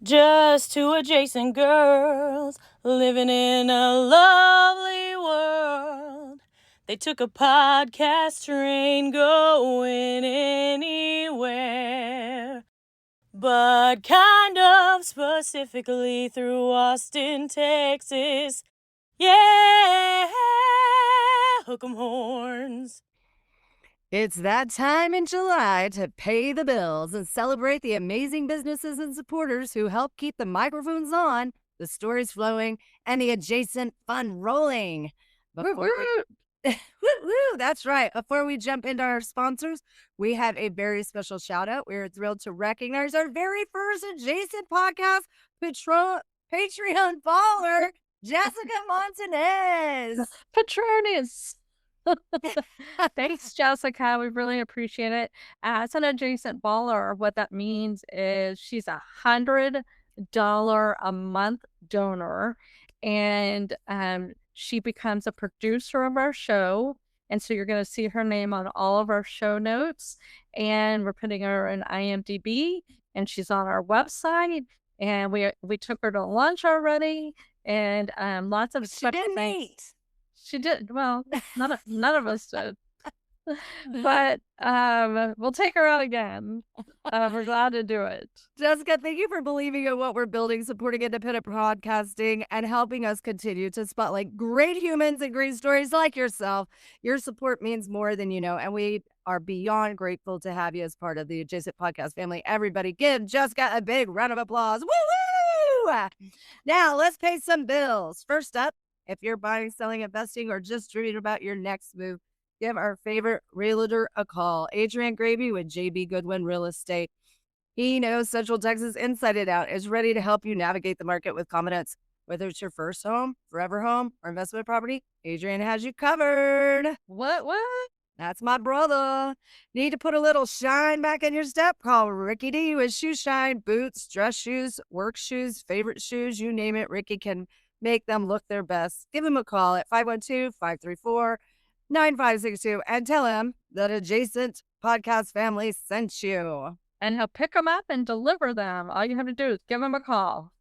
Just two adjacent girls living in a lovely world. They took a podcast train going anywhere, but kind of specifically through Austin, Texas. Yeah, hook 'em horns. It's that time in July to pay the bills and celebrate the amazing businesses and supporters who help keep the microphones on, the stories flowing, and the adjacent fun rolling. Woo, that's right. Before we jump into our sponsors, we have a very special shout out. We're thrilled to recognize our very first adjacent podcast Patreon follower, Jessica Montanez. Patronus. Thanks, Jessica. We really appreciate it. As an adjacent baller, what that means is she's $100 a month donor, and she becomes a producer of our show. And so you're going to see her name on all of our show notes, and we're putting her in IMDb, and she's on our website. And we took her to lunch already, and lots of special things. She did. Well, none of us did. But we'll take her out again. We're glad to do it. Jessica, thank you for believing in what we're building, supporting independent broadcasting, and helping us continue to spotlight great humans and great stories like yourself. Your support means more than you know, and we are beyond grateful to have you as part of the Adjacent Podcast family. Everybody give Jessica a big round of applause. Woo-woo! Now, let's pay some bills. First up, if you're buying, selling, investing, or just dreaming about your next move, give our favorite realtor a call. Adrian Gravy with JB Goodwin Real Estate. He knows Central Texas inside and out, is ready to help you navigate the market with confidence. Whether it's your first home, forever home, or investment property, Adrian has you covered. What? That's my brother. Need to put a little shine back in your step? Call Ricky D with Shoe Shine. Boots, dress shoes, work shoes, favorite shoes, you name it. Ricky can make them look their best. Give him a call at 512-534-9562 and tell him that Adjacent Podcast family sent you. And he'll pick them up and deliver them. All you have to do is give him a call.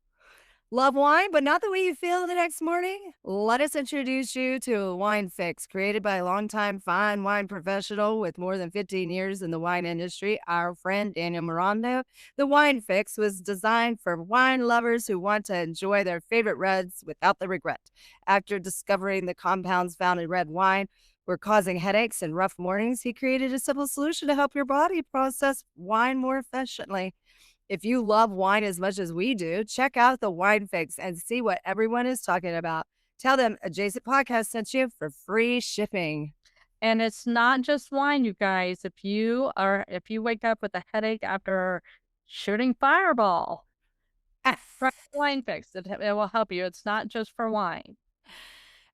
Love wine, but not the way you feel the next morning? Let us introduce you to Wine Fix, created by a longtime fine wine professional with more than 15 years in the wine industry, our friend Daniel Miranda. The Wine Fix was designed for wine lovers who want to enjoy their favorite reds without the regret. After discovering the compounds found in red wine were causing headaches and rough mornings, he created a simple solution to help your body process wine more efficiently. If you love wine as much as we do, check out the Wine Fix and see what everyone is talking about. Tell them Adjacent Podcast sent you for free shipping. And it's not just wine, you guys. If you wake up with a headache after shooting fireball, try Wine Fix. It will help you. It's not just for wine.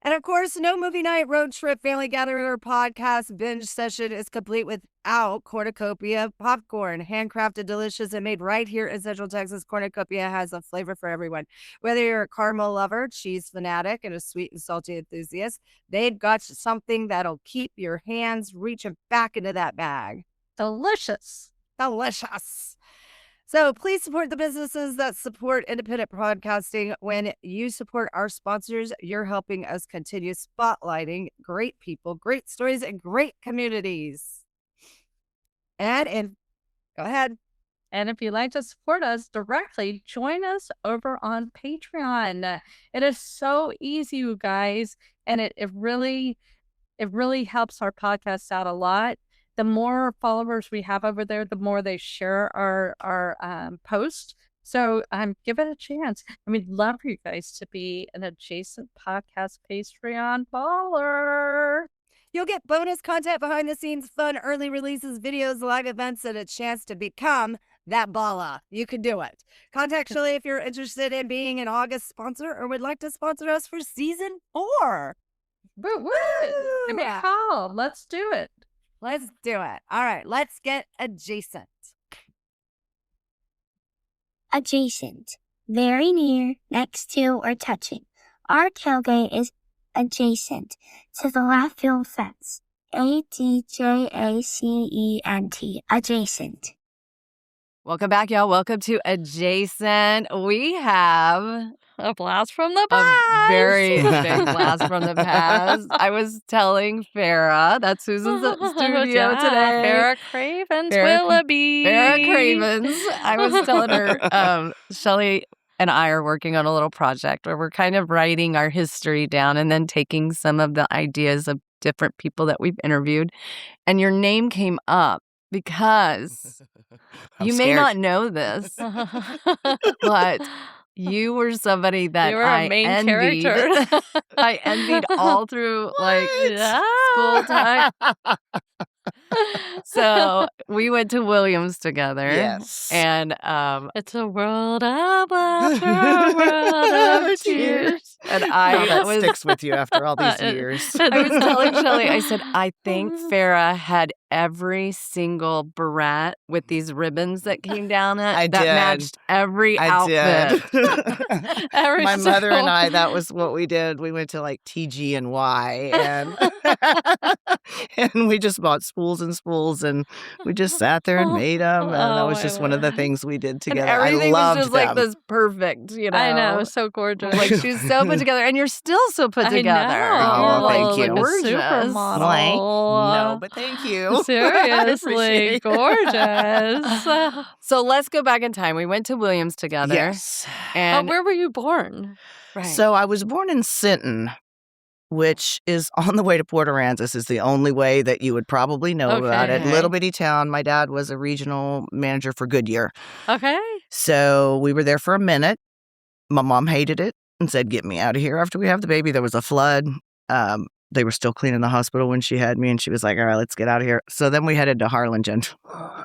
And of course, no movie night, road trip, family gathering, or podcast binge session is complete without Cornucopia popcorn. Handcrafted, delicious, and made right here in Central Texas, Cornucopia has a flavor for everyone. Whether you're a caramel lover, cheese fanatic, and a sweet and salty enthusiast, they've got something that'll keep your hands reaching back into that bag. Delicious. So please support the businesses that support independent broadcasting. When you support our sponsors, you're helping us continue spotlighting great people, great stories, and great communities. Go ahead. And if you'd like to support us directly, join us over on Patreon. It is so easy, you guys, and it really helps our podcast out a lot. The more followers we have over there, the more they share our posts. So give it a chance. And we'd love for you guys to be an Adjacent Podcast Patreon baller. You'll get bonus content, behind the scenes fun, early releases, videos, live events, and a chance to become that baller. You can do it. Contact Shelly if you're interested in being an August sponsor or would like to sponsor us for season 4. Woo! Give me a call. Let's do it. Let's do it. All right, let's get adjacent. Adjacent. Very near, next to, or touching. Our tailgate is adjacent to the left field fence. ADJACENT. Adjacent. Welcome back, y'all. Welcome to Adjacent. We have A blast from the a past. very big blast from the past. I was telling Farra, that's who's in the studio today. Farrah Cravens Farrah- Willoughby. Farrah Cravens. I was telling her, Shelly and I are working on a little project where we're kind of writing our history down and then taking some of the ideas of different people that we've interviewed. And your name came up because I'm you may scared. not know this, but you were somebody that You were I a main envied. character. I envied all through like Yeah. school time. So we went to Williams together. Yes. And It's a world of laughter, a world of tears. and How I that was sticks with you after all these years. I was telling Shelly, I said, I think Farrah had every single beret with these ribbons that came down it I that did. matched every I outfit. did. Every My mother and single- I, that was what we did. We went to like TG and Y and and we just bought spools and spools and we just sat there and made them. And that Oh, was my just one of the Lord. things we did And together. everything I loved was just like them. this perfect, you know. I know, so gorgeous. Like she's so put together, and you're still so put I together. know. Oh, thank You're you. like a Gorgeous. supermodel. No, but thank you. I Seriously, appreciate it. gorgeous. So let's go back in time. We went to Williams together. Yes. And Where were you born? right. So I was born in Sinton, which is on the way to Port Aransas, is the only way that you would probably know about it. Okay. Little bitty town. My dad was a regional manager for Goodyear. Okay. So we were there for a minute. My mom hated it and said, get me out of here. After we have the baby, there was a flood. They were still cleaning the hospital when she had me, and she was like, all right, let's get out of here. So then we headed to Harlingen.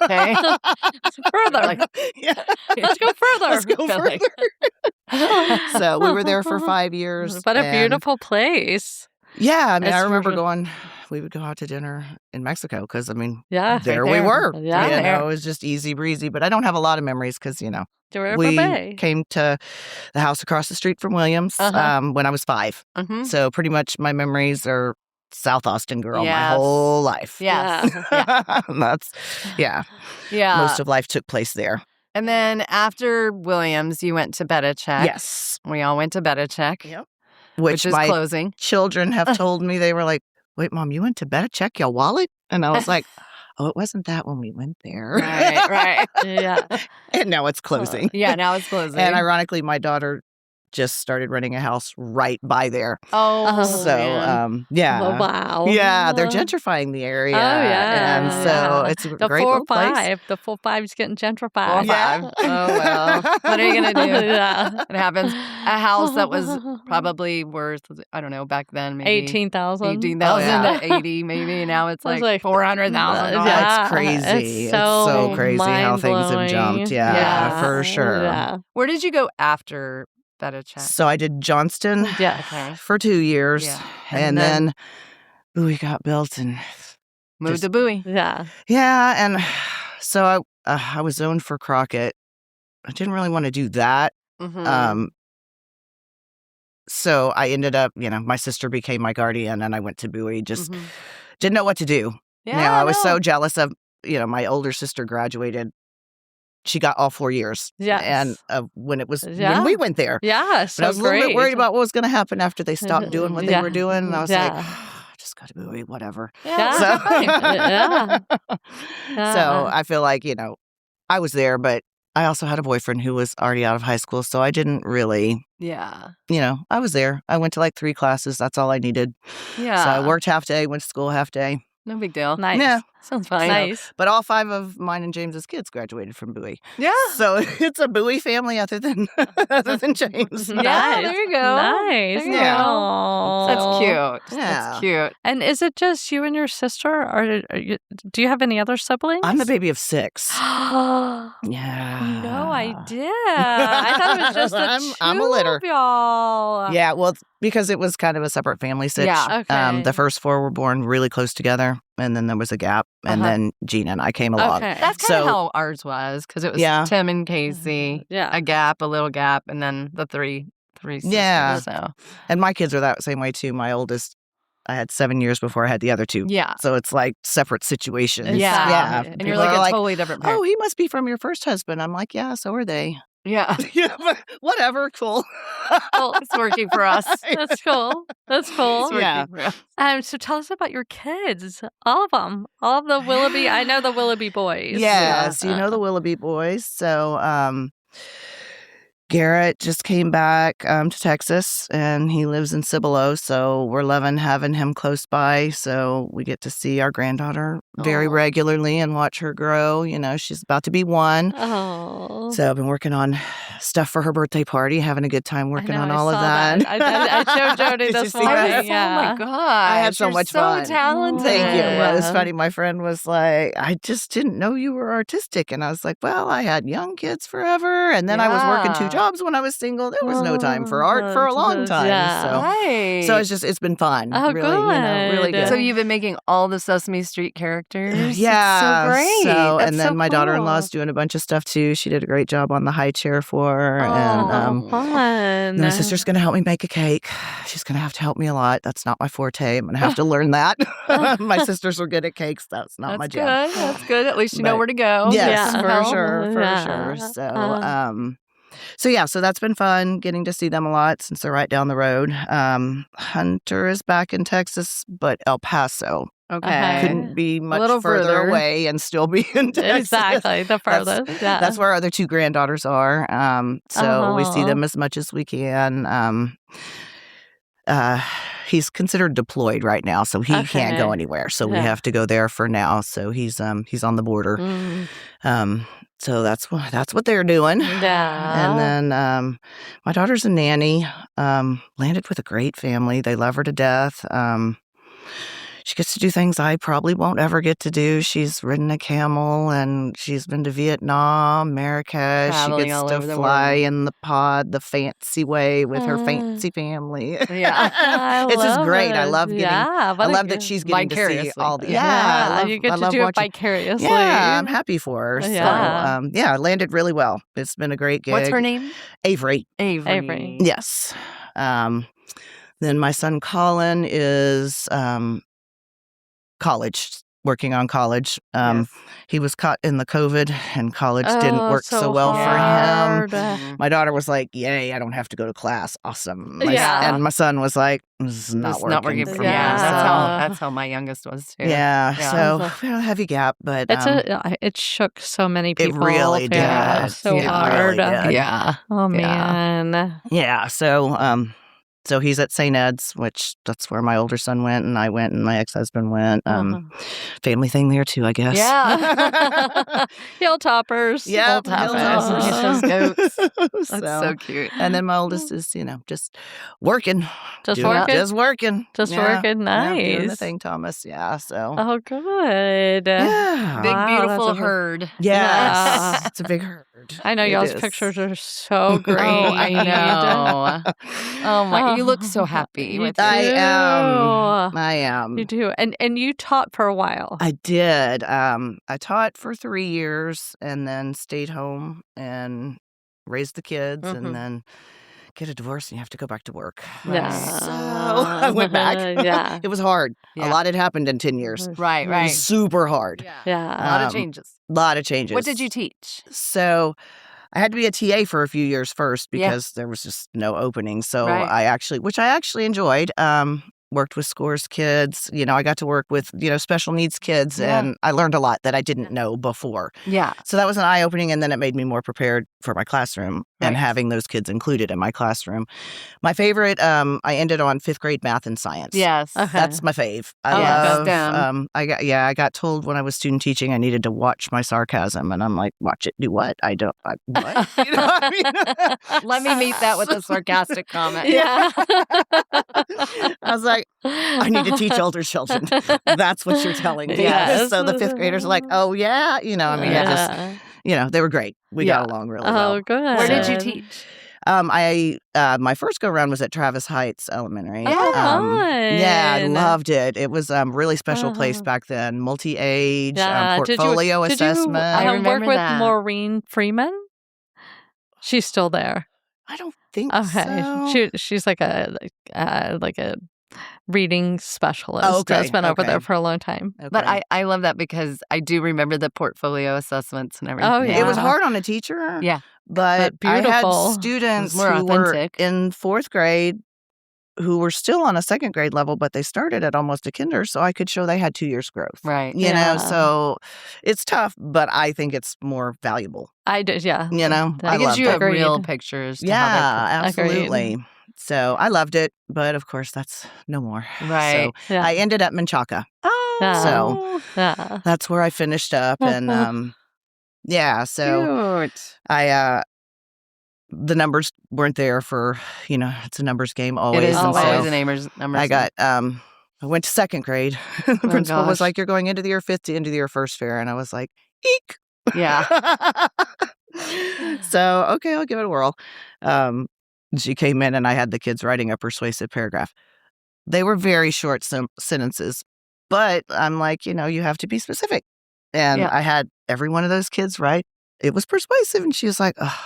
Okay. Further. Yeah. Let's go further. Let's go Really? further. So we were there for 5 years. But a and- beautiful place. Yeah, I mean, I It's remember really- we would go out to dinner in Mexico because, I mean, Yeah. there right we there. were. Yeah. You There. know, it was just easy breezy, but I don't have a lot of memories because, you know, To River we Bay. came to the house across the street from Williams Uh-huh. when I was 5. Mhm. So pretty much my memories are South Austin girl my Yes. whole life. Yes. Yeah. That's, yeah, Yeah. most of life took place there. And then after Williams, you went to Belichick. Yes. We all went to Belichick, Yep. which is my closing. children have told me, they were like, wait, Mom, you went to bed? Check your wallet? And I was like, oh, it wasn't that when we went there. Right, right. Yeah. And now it's closing. Yeah, now it's closing. And ironically, my daughter just started renting a house right by there. oh, So, man. yeah. Oh, wow. Yeah, they're gentrifying the area. Oh, yeah. And so it's a The great little place. 4-5. The 4-5's getting gentrified. 4-5. Oh, well. What are you going to do? Yeah. It happens. A house that was probably worth, I don't know, back then, maybe 18,000. 18,000 Oh, yeah. to 80 maybe. Now it's I was like like, 400,000. yeah. It's crazy. It's It's so so crazy how things have mind-blowing. jumped. Yeah, Yeah. for sure. Yeah. Where did you go after Belichick? So I did Johnston Yeah. Okay. for 2 years. Yeah. And then Bowie got built. And Moved Just- to Bowie. Yeah. yeah, and so I was zoned for Crockett. I didn't really want to do that. Mhm. So I ended up, you know, my sister became my guardian and I went to Bowie, just Mhm. didn't know what to do. Yeah, You know, I was no. so jealous of, you know, my older sister graduated. She got all 4 years. Yes. And when Yeah. when we went there. Yeah. But So I was a little great. bit worried about what was going to happen after they stopped doing what they Yeah. were doing. And I was Yeah. like, just go to Bowie, whatever. Yeah. So, Yeah. so I feel like, you know, I was there, but I also had a boyfriend who was already out of high school. So I didn't really, Yeah. you know, I was there. I went to like 3 classes. That's all I needed. Yeah. So I worked half day, went to school half day. No big deal. Nice. Yeah. Sounds fine. Nice. But all 5 of mine and James's kids graduated from Bowie. Yeah. So it's a Bowie family other than James. Yeah, Nice. there you go. Nice. There you Yeah. go. Aw. That's cute. Yeah. That's cute. And is it just you and your sister, or do you have any other siblings? I'm the baby of 6. no Yeah. idea. I thought it was just the I'm a two litter. of y'all. Yeah, well, because it was kind of a separate family sitch. Yeah. Okay. The first 4 were born really close together, and then there was a gap, and Uh-huh. then Gina and I came along. Okay. That's kind of So- how ours was because it was Yeah. Tim and Casey, Yeah. a gap, a little gap, and then the three sisters. Yeah. So And my kids are that same way too. My oldest I had 7 years before I had the other two. Yeah. So it's like separate situations. Yeah. And you're People like are a totally different parent. oh, he must be from your first husband. I'm like, yeah, so are they. Yeah. Yeah, but whatever, cool. Well, it's working for us. That's cool. That's cool. It's working Yeah. for us. So tell us about your kids. All of them. All of the Willoughby. I know the Willoughby boys. Yes, you know the Willoughby boys. So Garrett just came back to Texas, and he lives in Cibolo, so we're loving having him close by. So we get to see our granddaughter very Aw. regularly and watch her grow. You know, she's about to be 1. Oh. So I've been working on stuff for her birthday party, having a good time working on all of saw that. I showed Jody Did you this see that? morning. Oh Yeah. my gosh. I had so You're much fun. so talented. Thank you. Well, it was Yeah. funny. My friend was like, I just didn't know you were artistic. And I was like, well, I had young kids forever. And then I was working 2 Yeah. jobs when I was single. There was no time for art for a long time. Yeah. Right. So it's been fun. Oh, really, really good. good. So you've been making all the Sesame Street characters? Yeah. It's so great. So, That's and then so my daughter-in-law's cool. doing a bunch of stuff too. She did a great job on the high chair for her. Oh, And fun. then my sister's going to help me make a cake. She's going to have to help me a lot. That's not my forte. I'm going to have to learn that. My sisters are good at cakes. That's not my That's jam. good. That's good. At least you know But- where to go. Yes, Yeah. for Help. sure, for Yeah. sure. So that's been fun getting to see them a lot since they're right down the road. Hunter is back in Texas, but El Paso Okay. couldn't be much little further further. away and still be in Texas. Exactly. The That's- furthest. Yeah. That's where our other 2 granddaughters are. So we see Oh. them as much as we can. He's considered deployed right now, so he can't go Okay. anywhere. So we Yeah. have to go there for now. So he's on the border. Mm. So that's what they're doing. Yeah. And then my daughter's a nanny. Landed with a great family. They love her to death. She gets to do things I probably won't ever get to do. She's ridden a camel, and she's been to Vietnam, Marrakesh. Traveling She gets all to over the fly world. in the pod the fancy way with her fancy family. Yeah. It's just great. I love getting. Yeah, I love that she's getting to see Vicariously. all the. Yeah. Yeah, you get I to love do it watching. vicariously. Yeah, I'm happy for her. Yeah. So, it landed really well. It's been a great gig. What's her name? Avery. Avery. Yes. Then my son Colin is college, working on college. Yes. He was caught in the COVID, and college didn't work so well for him. Mhm. My daughter was like, yay, I don't have to go to class. Awesome. Yeah. And my son was like, this is not It's working, not working for for me. me. Yeah. That's how my youngest was too. Yeah. Yeah. So we had a heavy gap, but It shook so many people. really Yeah, did. so It hard. really did. Yeah. Oh Yeah. man. yeah. So he's at St. Ed's, which that's where my older son went, and I went, and my ex-husband went. Family thing there too, I guess. Yeah. Hilltoppers. Yeah, Hilltoppers. Hilltoppers. Those goats. That's So- so cute. And then my oldest is, just working. Just Doing- working? Just working. Just Yeah. working. Yeah, doing the Nice. thing, Thomas. Yeah, so. Oh, good. yeah. Big Wow, beautiful that's a- herd. Yes. It's a big herd. I know It y'all's is. pictures are so great. Oh, I know. Oh my! You look so Oh, happy. you with do. it. I am. You do. And you taught for a while. I did. I taught for 3 years and then stayed home and raised the kids Mhm. and then get a divorce and you have to go back to work. Yeah. So I went back. Yeah. It was hard. Yeah. A lot had happened in 10 years. Right, It right. was super hard. Yeah. Yeah. A lot of Um, changes. A lot of changes. What did you teach? So I had to be a TA for a few years first Yeah. because there was just no opening. So Right. I actually enjoyed. Worked with scores kids. I got to work with, special needs kids Yeah. and I learned a lot that I didn't know before. Yeah. So that was an eye opening. And then it made me more prepared for my classroom and Right. having those kids included in my classroom. My favorite, I ended on 5th grade math and science. Yes. Okay. That's my fave. I Oh, yeah, love. STEM. I got told when I was student teaching I needed to watch my sarcasm, and I'm like, watch it. Do what? What? You know what I mean? Let me meet that with a sarcastic comment. Yeah. I was like, I need to teach older children. That's what you're telling me. Yes. So the 5th graders are like, oh yeah, I just, they were great. We Yeah. got along really Oh, well. good. Where did you teach? My first go round was at Travis Heights Elementary. Oh, Yeah, I fun. loved it. It was a really special place back then. Multi-age, Yeah. portfolio did assessment. I you remember work with that. Maureen Freeman? She's still there. I don't think Okay. so. She's like a reading specialist okay, that's been over there okay. for a long time. Okay. But I love that because I do remember the portfolio assessments and everything. Oh, It was yeah. hard on a teacher. Yeah. But But I had beautiful. students more who were authentic. in 4th grade who were still on a 2nd grade level, but they started at almost a kinder, so I could show they had 2 years growth. Right. You know, Yeah. so it's tough, but I think it's more valuable. I did, yeah. You know, That I It gives loved you it. a real Agreed. picture as to how Yeah, they're absolutely. So I loved it, but of course that's no more. Right. So Yeah. I ended up in Menchaca. Yeah. So Yeah. that's where I finished up, and yeah. So Cute. I the numbers weren't there for, it's a numbers game It always, is and always so a numbers I got I went to 2nd grade. The principal was gosh. like, "You're going into the year 5th to into the year first fair," and I was like, "Eek." Yeah. So okay, I'll give it a whirl. She came in and I had the kids writing a persuasive paragraph. They were very short sentences, but I'm like, you have to be specific. And Yeah. I had every one of those kids write. It was persuasive, and she was like, "Oh,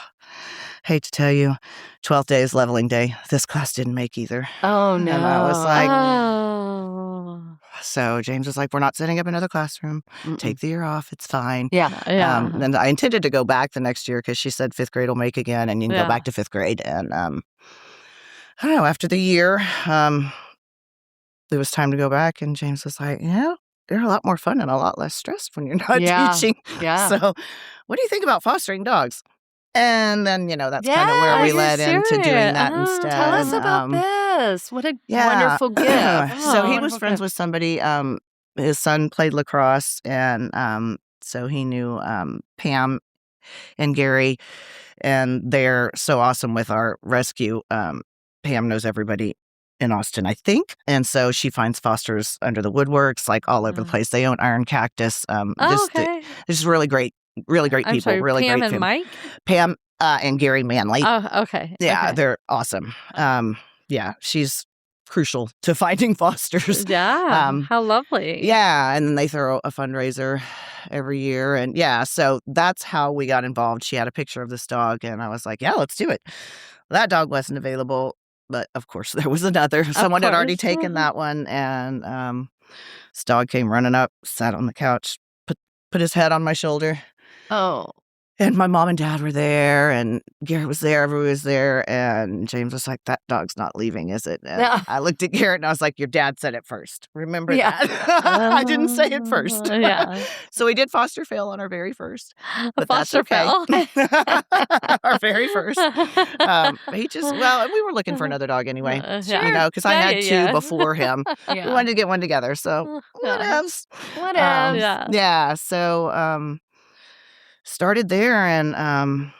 hate to tell you, 12th day is leveling day. This class didn't make either." Oh no. And I was like, Oh. so James was like, "We're not setting up another classroom. Mm-mm. Take the year off. It's fine." Yeah. Yeah. And I intended to go back the next year because she said 5th grade will make again, and you can Yeah. go back to 5th grade. And I don't know, after the year, it was time to go back, and James was like, they're a lot more fun and a lot less stressed when you're not Yeah. teaching. Yeah. So what do you think about fostering dogs? And then, that's kind of where Yeah, we you're led into doing serious. that Oh, instead. Tell us about this. What a wonderful gift. So he Oh, was Wonderful friends gift. with somebody. His son played lacrosse, and so he knew Pam and Gary, and they're so awesome with our rescue. Pam knows everybody in Austin, I think, and so she finds fosters under the woodworks, like all over the place. They own Iron Cactus. Oh, okay. Just really great I'm people, sorry, really Pam great and family. Mike? Pam and Gary Manley. Oh, okay. Yeah, Okay. they're awesome. Yeah, she's crucial to finding fosters. Yeah. How lovely. Yeah, and then they throw a fundraiser every year, and yeah, so that's how we got involved. She had a picture of this dog, and I was like, "Yeah, let's do it." That dog wasn't available, but of course there was another. Someone had already course. taken that one, and this dog came running up, sat on the couch, put his head on my shoulder. Oh. And my mom and dad were there, and Garrett was there, everyone was there, and James was like, "That dog's not leaving, is it?" And Yeah. I looked at Garrett and I was like, "Your dad said it first. Remember Yeah. that?" I didn't say it first. Yeah. So we did foster fail on our very first. A But that's foster okay. fail. Our very first. He just, and we were looking for another dog anyway, Yeah. because I Yeah, had yeah, two yeah. before him. We Yeah. wanted to get one together, so Yeah. whatevs. Whatever. Yeah. Yeah, so started there and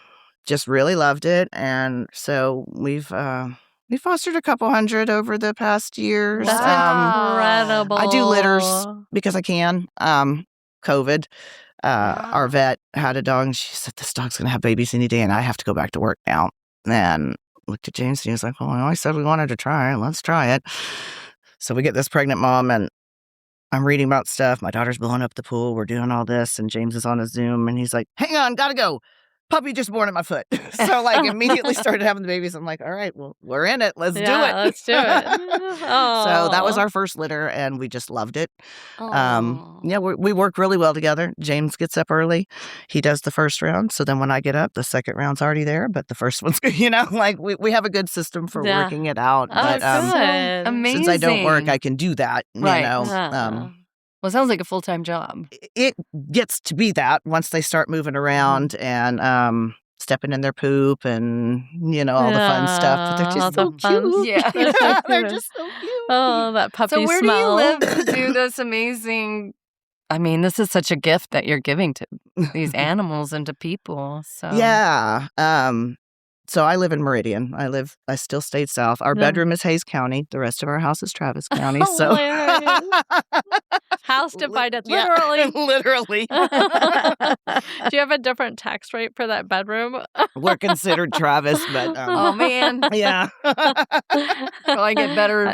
just really loved it, and so we fostered a couple hundred over the past years. That's incredible. I do litters because I can. COVID, our vet had a dog, and she said, "This dog's gonna have babies any day, and I have to go back to work now." And looked at James, and he was like, "Well, I always said we wanted to try it. Let's try it." So we get this pregnant mom, and I'm reading about stuff. My daughter's blowing up the pool. We're doing all this, and James is on a Zoom, and he's like, "Hang on, gotta go. Puppy just born at my foot." So immediately started having the babies. I'm like, "All right, well, we're in it. Let's do it." Let's do it. So that was our first litter, and we just loved it. Yeah, we work really well together. James gets up early. He does the first round. So then when I get up, the second round's already there, but the first one's, we have a good system for Yeah. working it out. Oh, But good. Amazing. since I don't work, I can do that. Right. Know. Well, it sounds like a full-time job. It gets to be that once they start moving around and stepping in their poop and all the fun stuff. But they're all just the so fun cute. Yeah. stuff. They're just so cute. Oh, that puppy So where smell. do you live to do this amazing? I mean, this is such a gift that you're giving to these animals and to people. So Yeah. So I live in Meridian. I still stayed south. Our Yeah. bedroom is Hayes County. The rest of our house is Travis County. So Hilarious. House divided Yeah, literally. literally. Do you have a different tax rate for that bedroom? We're considered Travis, but Oh man. yeah. Will I get better?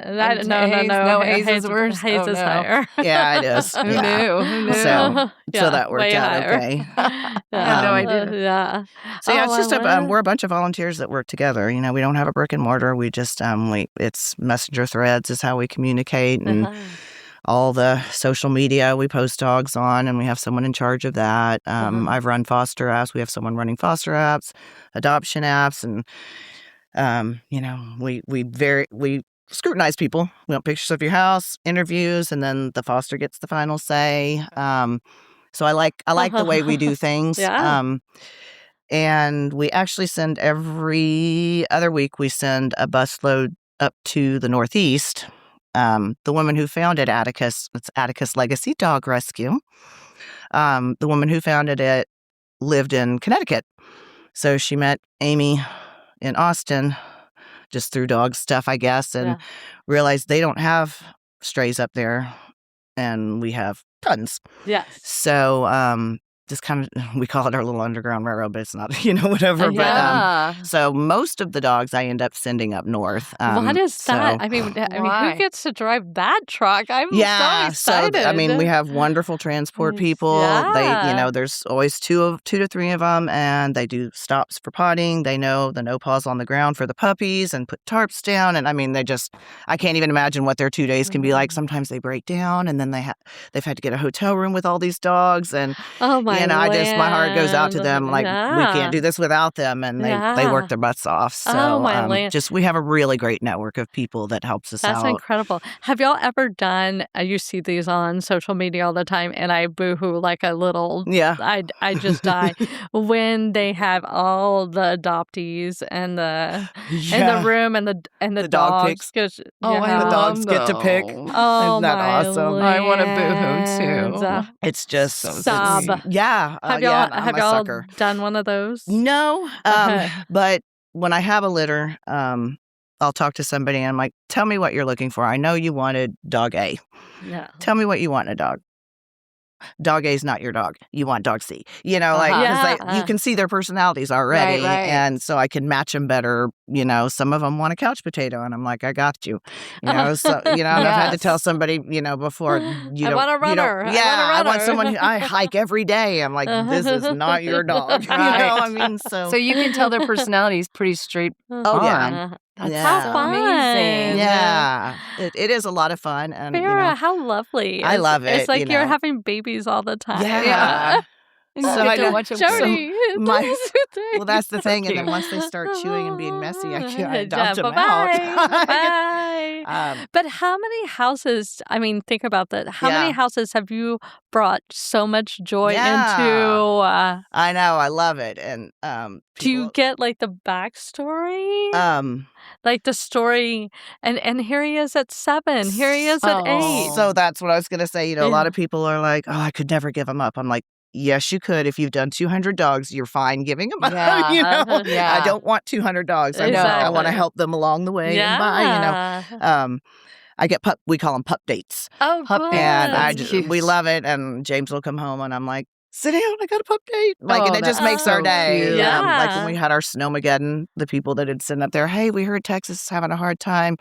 No, Hayes is worse. Hayes Oh, is no. higher. Yeah, it is. Who Yeah. knew? Who knew? So Yeah, so that worked way out higher. okay. I had no Um, idea. Yeah. So yeah, it's Oh, just I love it. we're a bunch of volunteers. volunteers that work together. You know, we don't have a brick and mortar. We just it's messenger threads is how we communicate, and all the social media we post dogs on, and we have someone in charge of that. I've run foster apps. We have someone running foster apps, adoption apps, and you know, we scrutinize people. We want pictures of your house, interviews, and then the foster gets the final say. So I like the way we do things. Yeah. And we actually send every other week, we send a busload up to the Northeast. The woman who founded Atticus, it's Atticus Legacy Dog Rescue. The woman who founded it lived in Connecticut. So she met Amy in Austin just through dog stuff, I guess, and realized they don't have strays up there, and we have tons. Yes. So just kind of, we call it our little underground railroad, but it's not, you know, whatever. But so most of the dogs I end up sending up north. What is that? So, I mean, Why? who gets to drive that truck? I'm so so excited. I mean, we have wonderful transport people. They, you know, there's always two to three of them, and they do stops for potting. They know the no paws on the ground for the puppies and put tarps down. And I mean, I can't even imagine what their 2 days can be like. Sometimes they break down, and then they've had to get a hotel room with all these dogs, and oh my, and my heart goes out to them. Like, we can't do this without them, and they work their butts off. So we have a really great network of people that helps us out. That's incredible. Have y'all ever done? You see these on social media all the time, and I boohoo like a little. Yeah, I just die when they have all the adoptees and the in the room and the dog dogs. picks. The the dogs get to pick. Oh, isn't that my awesome? I want to boohoo too. It's just Sob. Have y'all done one of those? No, but when I have a litter, I'll talk to somebody and I'm like, tell me what you're looking for. I know you wanted dog A. Yeah. Tell me what you want in a dog. Dog A is not your dog. You want dog C. You know, like, because you can see their personalities already. Right. And so I can match them better. You know, some of them want a couch potato, and I'm like, I got you. You know, so, you know, I've had to tell somebody, you know, before, I want a runner. I want someone who I hike every day. I'm like, this is not your dog. You know, I mean, so you can tell their personality is pretty straight. Oh, yeah. That's How fun. amazing. Yeah. It is a lot of fun. And, Farra, you know, how lovely. I love it. It's like you you're know. having babies all the time. Yeah. So So I I get to know- watch them. Jody. Well, that's the thing. And then cute. once they start chewing and being messy, I can't Yeah, adopt them bye-bye. out. Bye. But how many houses, I mean, think about that. How many houses have you brought so much joy into? I know. I love it. And Do you get like the backstory? Like the story, and here he is at 7. Here he is at 8. So that's what I was going to say. You know, a lot of people are like, oh, I could never give them up. I'm like, yes, you could. If you've done 200 dogs, you're fine giving them up. Yeah. You know, Yeah. I don't want 200 dogs. I want Exactly. to help them along the way. And by, you know, I get we call them pup dates. Oh, Pup good. dates. And That's cute. we love it. And James will come home and I'm like, sit down, I got a pup date. Like, and it just that's makes our so day. cute. Like when we had our Snowmageddon, the people that had sent up there, hey, we heard Texas is having a hard time.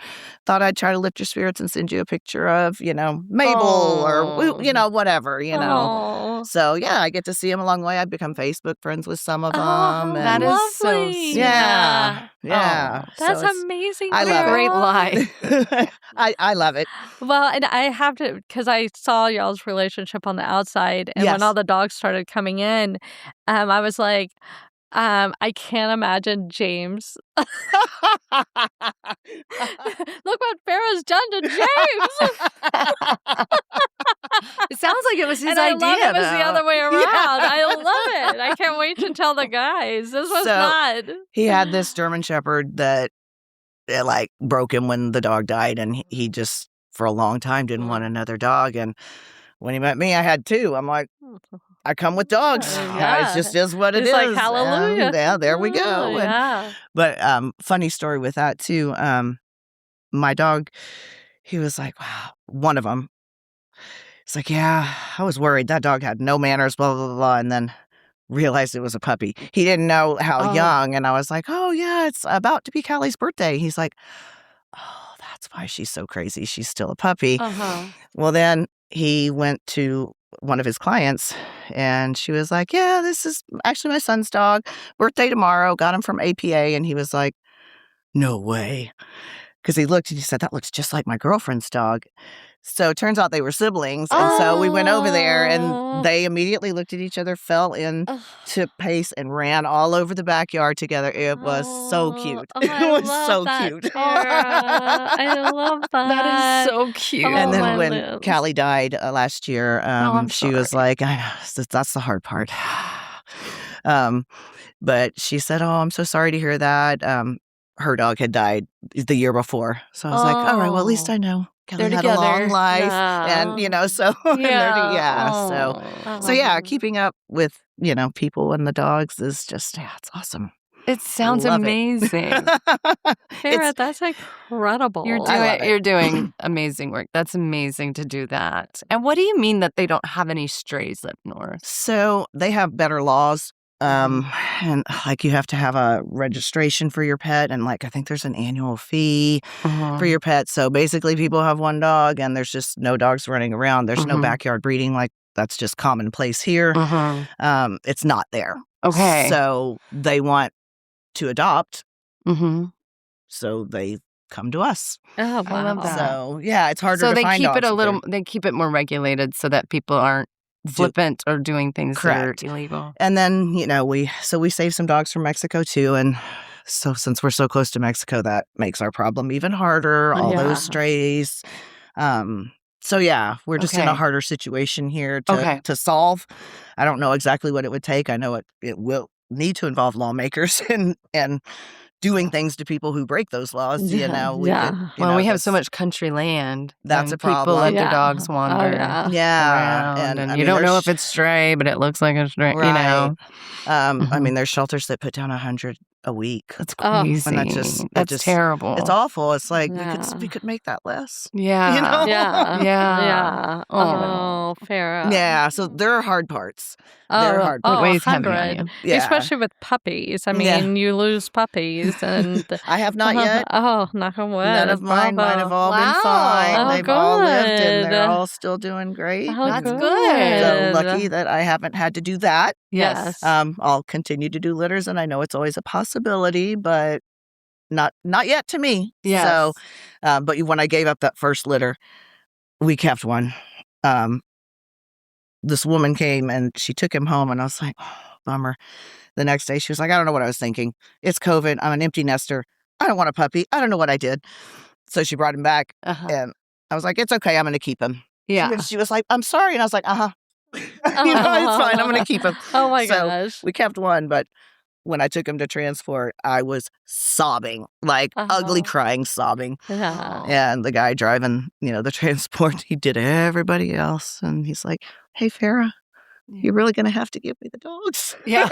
Thought I'd try to lift your spirits and send you a picture of, you know, Mabel or, you know, whatever, you know. Aw. So, yeah, I get to see them along the way. I've become Facebook friends with some of them. Oh, That and is so lovely. sweet. yeah. That's So it's- amazing. I love it. Great lie. I love it. Well, and I have to, because I saw y'all's relationship on the outside, and when Yes. all the dogs started coming in, I was like, I can't imagine James. Look what Farrah's done to James. It sounds like it was his And idea. I love it was the though. other way around. I love it. I can't wait to tell the guys. This was So- not. He had this German Shepherd that like broke him when the dog died, and he just for a long time didn't want another dog. And when he met me, I had 2. I'm like, I come with dogs. Yeah. It just is what it It's is. like, hallelujah. And, yeah, there we go. And- Yeah. but funny story with that too. My dog, he was like, wow, one of them. It's like, yeah, I was worried that dog had no manners, blah blah blah, blah, and then realized it was a puppy. He didn't know how young, and I was like, oh yeah, it's about to be Callie's birthday. He's like, oh, that's why she's so crazy. She's still a puppy. Uh-huh. Well, then he went to one of his clients and she was like, yeah, this is actually my son's dog. Birthday tomorrow. Got him from APA. And he was like, no way. Because he looked and he said, that looks just like my girlfriend's dog. So it turns out they were siblings. And so we went over there and they immediately looked at each other, fell into pace and ran all over the backyard together. It was so cute. Oh, It I was love so that, cute. Tara. I love that. That is so cute. Oh, And my then when lips. Callie died last year, I'm she was sorry. like, I know, that's the hard part. But she said, oh, I'm so sorry to hear that. Her dog had died the year before. So I was like, all right, well, at least Oh. I know Kelly They're had a long together. life. Yeah. And, so, and they're Yeah. So yeah, keeping up with, people and the dogs is just, yeah, it's awesome. It sounds Love it. amazing. Farrah, It's- that's incredible. I love it. You're doing amazing work. That's amazing to do that. And what do you mean that they don't have any strays up north? So they have better laws. And like you have to have a registration for your pet, and like I think there's an annual fee for your pet. So basically, people have one dog, and there's just no dogs running around. There's no backyard breeding, like that's just commonplace here. It's not there. Okay. So they want to adopt, Mm-hmm. so they come to us. Oh, wow. I love that. So yeah, it's harder So to they find keep it dogs a up little. They keep it more regulated so that people aren't flippant or doing things Correct. that are illegal. And then, we save some dogs from Mexico too. And so since we're so close to Mexico, that makes our problem even harder. All Yeah. those strays. So yeah, we're just in a Okay. harder situation here Okay. to solve. I don't know exactly what it would take. I know it will need to involve lawmakers and doing things to people who break those laws. Yeah. We Yeah. could, Well, we have so that's- much country land. That's and a people problem. let their Yeah. dogs Oh, wander yeah. Yeah. around, and I you mean, don't know there's- if it's stray, but it looks like a stray. You know, I Mhm. mean, there's shelters that put down 100 a week. that's Oh. crazy. And that's That's terrible. It's awful. It's like Yeah. we could make that less. Yeah. You know? Yeah. Yeah. Yeah. Oh, Farrah. Yeah. So there are hard parts. Oh, They're hard. oh, Weighs heavy on 100. you. Yeah. Especially with puppies. I Yeah. mean, you lose puppies and I have not yet. Oh, knock on wood. None of mine. Mine have all been fine. Oh, They've all lived, and they're good. all still doing great. Oh, That's and good. So lucky that I haven't had to do that. Yes. I'll continue to do litters, and I know it's always a possibility, but not yet to me. Yes. So, but when I gave up that first litter, we kept one. This woman came and she took him home, and I was like, oh, bummer. The next day, she was like, I don't know what I was thinking. It's COVID. I'm an empty nester. I don't want a puppy. I don't know what I did. So she brought him back, Uh-huh. and I was like, it's okay. I'm going to keep him. Yeah. She was like, I'm sorry. And I was like, it's fine. I'm going to keep him. Oh my So, gosh. We kept one, but when I took him to transport, I was sobbing, like ugly crying, sobbing. Yeah. And the guy driving, the transport, he did everybody else. And he's like, hey, Farrah, you're really going to have to give me the dogs. Yeah.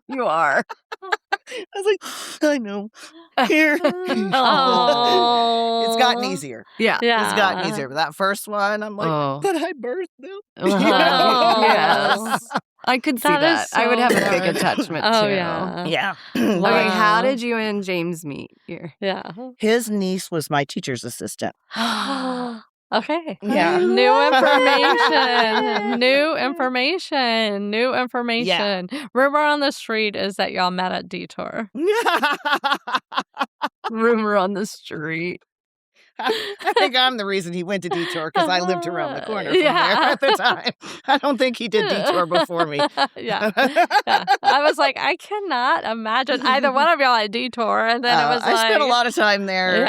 You are. I was like, I know. Here. Oh. It's gotten easier. Yeah. Yeah. It's gotten easier. But that first one, I'm like, Oh. but I birthed them. Oh. Yes. I could see That that. is I would so have a big good. attachment Oh, too. yeah. Yeah. Okay, how Wow. did you and James meet here? Yeah. His niece was my teacher's assistant. Okay. Yeah. New information. New information. New information. Rumor on the street is that y'all met at Detour. Rumor on the street. I think I'm the reason he went to Detour because I lived around the corner from Yeah. there at the time. I don't think he did Detour before me. Yeah. Yeah. I was like, I cannot imagine either one of y'all at Detour. And then it was like, I spent a lot of time there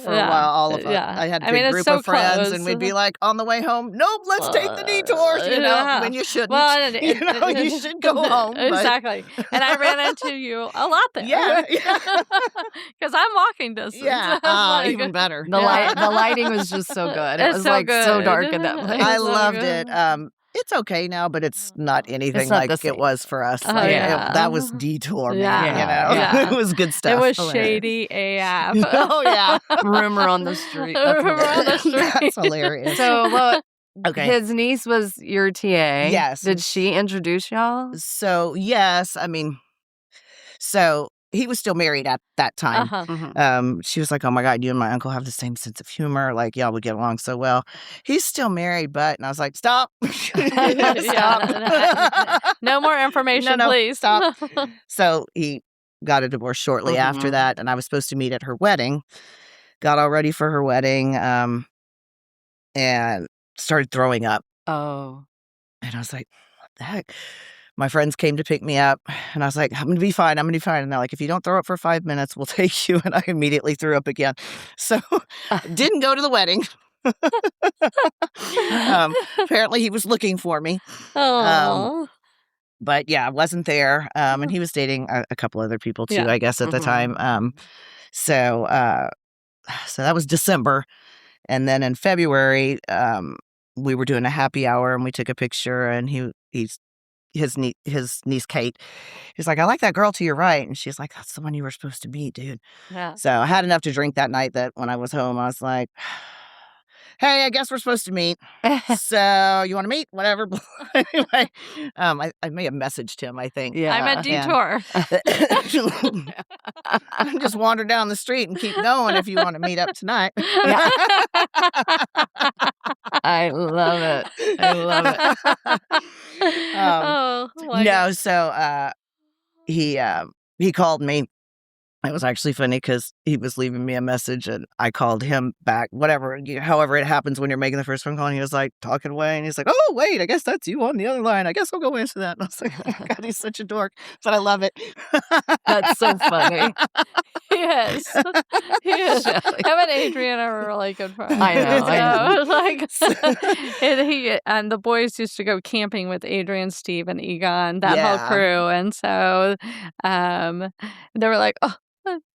for a while. All of us. Yeah. I had a I big mean, it's group so of friends, close. and we'd be like on the way home. Nope, let's take the detours. Yeah. When you shouldn't. Well, you should go home. but- Exactly. And I ran into you a lot there. Yeah. Because I'm walking distance. Yeah. Like- Even better. The lighting was just so good. It It's was so like so good. dark in that place. I so loved good. it. It's okay now, but it's not anything not like the it same. was for us. Oh, Like, yeah. that was Detour, man. Yeah. Yeah. It was good stuff. It was Hilarious. shady AF. Oh yeah. Rumor on the street. That's Rumor on the hilarious. street. That's hilarious. So, well, Okay. his niece was your TA. Yes. Did she introduce y'all? So yes, I mean, so he was still married at that time. She was like, oh my God, you and my uncle have the same sense of humor. Like, y'all would get along so well. He's still married, but, and I was like, stop. Stop. No more information, please. Stop. So he got a divorce shortly after that, and I was supposed to meet at her wedding. Got all ready for her wedding, and started throwing up. Oh. And I was like, what the heck? My friends came to pick me up, and I was like, I'm going to be fine. I'm going to be fine. And they're like, if you don't throw up for 5 minutes, we'll take you. And I immediately threw up again. So didn't go to the wedding. Apparently he was looking for me. But yeah, I wasn't there. And he was dating a couple other people too, I guess, at the time. So that was December. And then in February, we were doing a happy hour, and we took a picture, and his niece Kate, he's like, I like that girl to your right. And she's like, that's the one you were supposed to meet, dude. Yeah. So I had enough to drink that night that when I was home, I was like, hey, I guess we're supposed to meet. So you want to meet? Whatever. Anyway, I may have messaged him, I think. Yeah. I'm at detour. Just wander down the street and keep going if you want to meet up tonight. I love it. I love it. No, so he called me. It was actually funny because he was leaving me a message, and I called him back, however it happens when you're making the first phone call, and he was like talking away, and he's like, oh, wait, I guess that's you on the other line. I guess I'll go answer that. And I was like, oh my God, he's such a dork, but I love it. That's so funny. Yes. Yes. Him and Adrian are really good friends. I know. And the boys used to go camping with Adrian, Steve, and Egon, that whole crew. And so they were like, oh,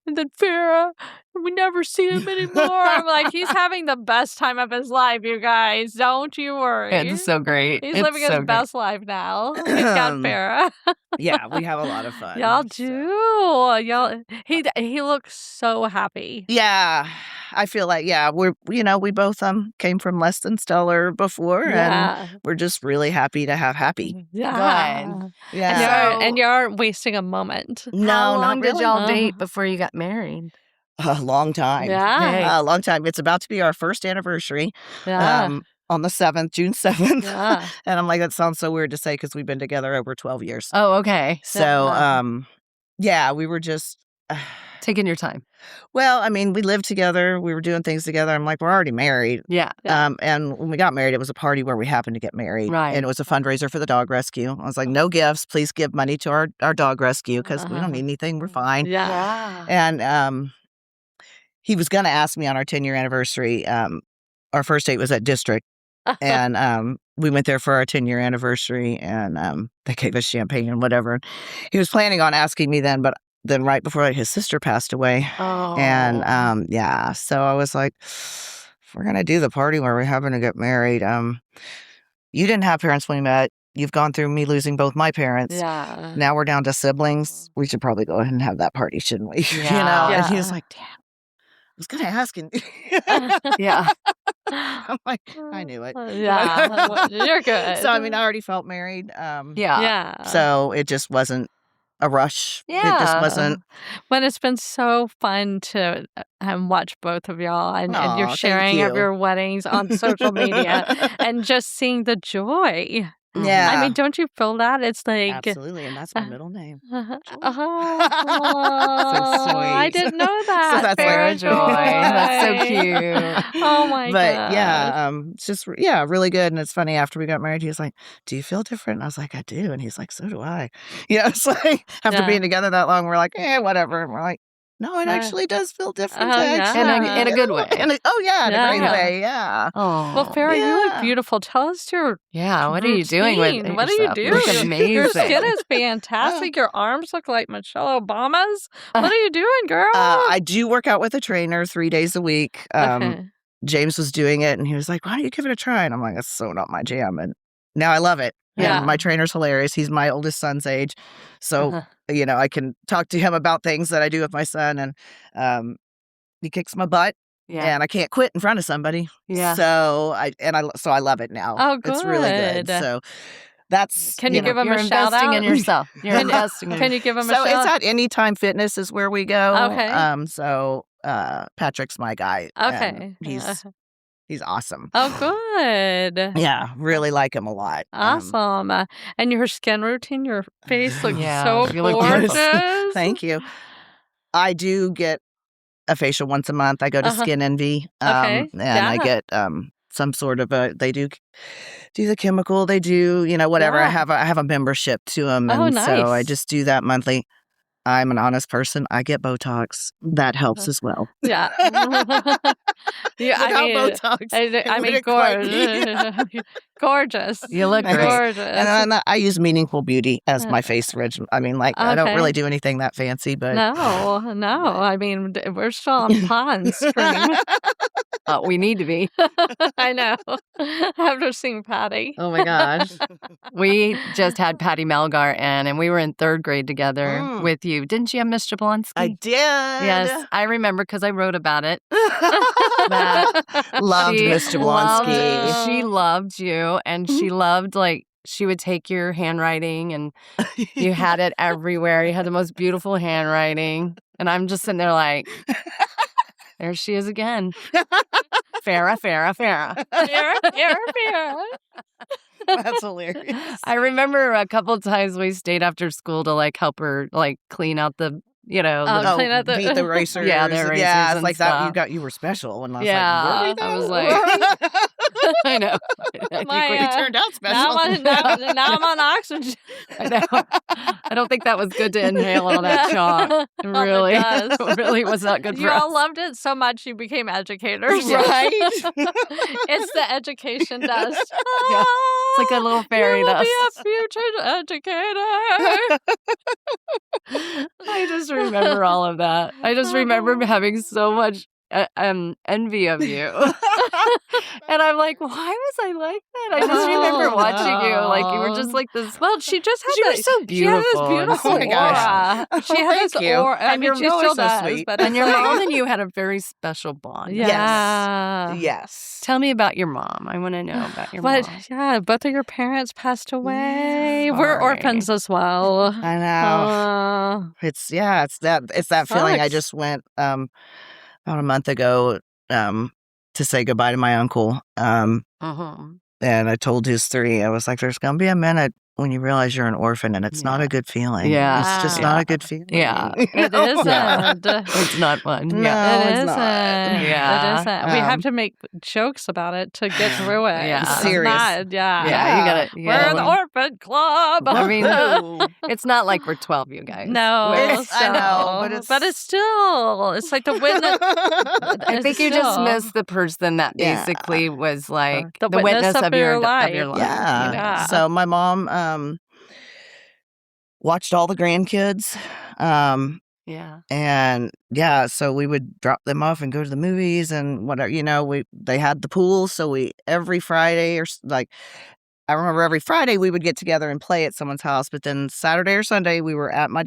and then Farra, we never see him anymore. I'm like, he's having the best time of his life, you guys. Don't you worry. It's so great. He's living his best life now. He's got Farra. Yeah, we have a lot of fun. Y'all do. Y'all. He looks so happy. Yeah, I feel like we both came from less than stellar before, and we're just really happy to have happy. Yeah. Good. Yeah. And you aren't wasting a moment. No, How long not did really. y'all date before you got married? A long time. Yeah. A long time. It's about to be our first anniversary. Yeah. On the 7th, June 7th. Yeah. And I'm like, that sounds so weird to say because we've been together over 12 years. Oh, okay. So, we were just taking your time. Well, I mean, we lived together. We were doing things together. I'm like, we're already married. Yeah. And when we got married, it was a party where we happened to get married. Right. And it was a fundraiser for the dog rescue. I was like, no gifts. Please give money to our dog rescue because we don't need anything. We're fine. Yeah. And he was going to ask me on our 10-year anniversary. Our first date was at District. And we went there for our 10-year anniversary, and they gave us champagne and whatever. He was planning on asking me then, but then right before that, his sister passed away. Oh. And so I was like, if we're going to do the party where we're having to get married, you didn't have parents when we met. You've gone through me losing both my parents. Yeah. Now we're down to siblings. We should probably go ahead and have that party, shouldn't we? Yeah. And he was like, damn, I was going to ask him. Yeah. I'm like, I knew it. Yeah. You're good. So, I mean, I already felt married. Yeah. So it just wasn't a rush. Yeah. It just wasn't. But it's been so fun to watch both of y'all and your Aw, sharing thank of you. your weddings on social media and just seeing the joy. Yeah. I mean, don't you feel that? It's like Absolutely. And that's my middle name. So I sweet. didn't know that. So that's Farrah like- Joy. That's so cute. Oh my But god. yeah, it's just, really good. And it's funny, after we got married, he was like, do you feel different? And I was like, I do. And he's like, so do I. It's like, after Yeah. being together that long, we're like, whatever. And we're like, no, it Yeah. actually does feel different. Oh, yeah. actually. In a good way. In a great Yeah. way. Yeah. Oh. Well, Farrah, you look Yeah. beautiful. Tell us your Yeah, what are you doing with routine. it? What are you yourself? doing? You look amazing. Your skin is fantastic. Your arms look like Michelle Obama's. What are you doing, girl? I do work out with a trainer 3 days a week. Okay. James was doing it, and he was like, why don't you give it a try? And I'm like, that's so not my jam. And now I love it. Yeah. And my trainer's hilarious. He's my oldest son's age. So, I can talk to him about things that I do with my son. And he kicks my butt. Yeah. And I can't quit in front of somebody. Yeah. So I love it now. Oh, It's really good. good. So That's Can you give them You're a shout investing out? in yourself. You're investing in Can you give them a So shout it's at Anytime Fitness is where we go. Okay. So Patrick's my guy. Okay. And he's awesome. Oh, good. Yeah, really like him a lot. Awesome. And your skin routine, your face looks Yeah, so you look gorgeous. beautiful. Thank you. I do get a facial once a month. I go to Skin Envy. Okay. And I get some sort of they do the chemical. They do, whatever. Yeah. I have a membership to them. Oh, And so I nice. just do that monthly. I'm an honest person. I get Botox. That helps as well. Yeah. Yeah, Without Botox, I mean, wouldn't quite be. gorgeous. You look great. Gorgeous. And I use Meaningful Beauty as my face regimen. I mean, I don't Okay. really do anything that fancy, but No. I mean, we're still on Pond Stream. We need to be. I know. After seeing Patty. Oh my gosh. We just had Patty Melgar in, and we were in 3rd grade together with you. Didn't you have Miss Jablonski? I did. Yes, I remember because I wrote about it. Loved She Miss Jablonski. loved- She loved you, and she loved, she would take your handwriting, and you had it everywhere. You had the most beautiful handwriting. And I'm just sitting there like, there she is again. Farra. That's hilarious. I remember a couple of times we stayed after school to help her clean out the clean out the- beat the racers. Yeah, the erasers Yeah, it's and like that. stuff. You were special, and I was Yeah, like, were we I was though? like- I know. I think My, we turned out special. Now I'm on oxygen. I know. I don't think that was good to inhale all that chalk. It Oh, it really, does. it really was not good for You us. all loved it so much you became educators. Right? It's the education dust. Yeah. It's like a little fairy you will dust. be a future educator. I just remember all of that. I just remember having so much envy of you. And I'm like, why was I like that? I just remember watching you. You were just like this. Well, she just had You were this- so She had this beautiful. beautiful Oh my gosh. aura. She had this Thank you. aura. I And mean, you're she always still so does. sweet. But And it's your like- mom and you had a very special bond. Yeah. Yes. Tell me about your mom. I want to know about your But mom. yeah, both of your parents passed away. We're Sorry. orphans as well. I know. It's that feeling. I Sucks. just went about a month ago to say goodbye to my uncle. And I told his 3, I was like, there's gonna be a minute when you realize you're an orphan, and it's not a good feeling. Yeah. It's just not a good feeling. Yeah. It isn't. It's not fun. No, Yeah. It it's isn't. not. Yeah. It isn't. We have to make jokes about it to get through it. Yeah. It's Serious. not- yeah. Yeah, you We're gotta the learn. orphan club. I mean, No. it's not like we're 12, you guys. No, I know, but it's still. It's like the witness. I think you just still- missed the person that Yeah. basically was like The the witness of your life. life. Yeah. Yeah. So my mom watched all the grandkids. Yeah. And yeah, so we would drop them off and go to the movies and whatever, they had the pool. So every Friday I remember every Friday we would get together and play at someone's house. But then Saturday or Sunday we were at my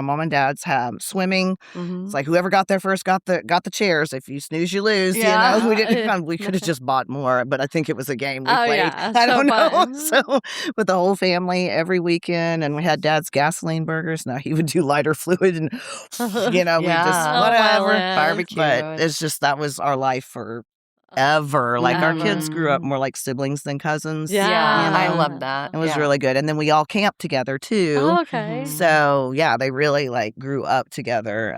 mom and dad's swimming. It's like whoever got there first got the chairs. If you snooze, you lose. Yeah. We didn't. We could have just bought more, but I think it was a game we Oh, played. yeah. I So don't know. fun. So with the whole family every weekend, and we had Dad's gasoline burgers. Now he would do lighter fluid, and we just Yeah. whatever. Barbecue. But it's just that was our life forever. Like our kids grew up Ever. more like siblings than cousins. Yeah. Yeah. I You know? love that. It was Yeah. really good. And then we all camped together too. Oh, okay. Mhm. So yeah, they really grew up together.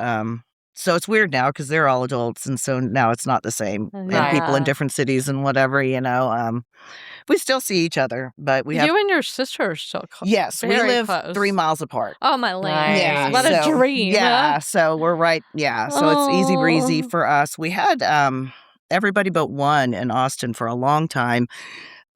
So it's weird now because they're all adults, and so now it's not the same. And people in Yeah. different cities and whatever, we still see each other, but we have. You and your sister are still close. Yes, we very live close. 3 miles apart. Oh, my land. Nice. Yeah, What a so- dream. Yeah, so we're right. Yeah, so it's easy breezy Oh. for us. We had everybody but one in Austin for a long time,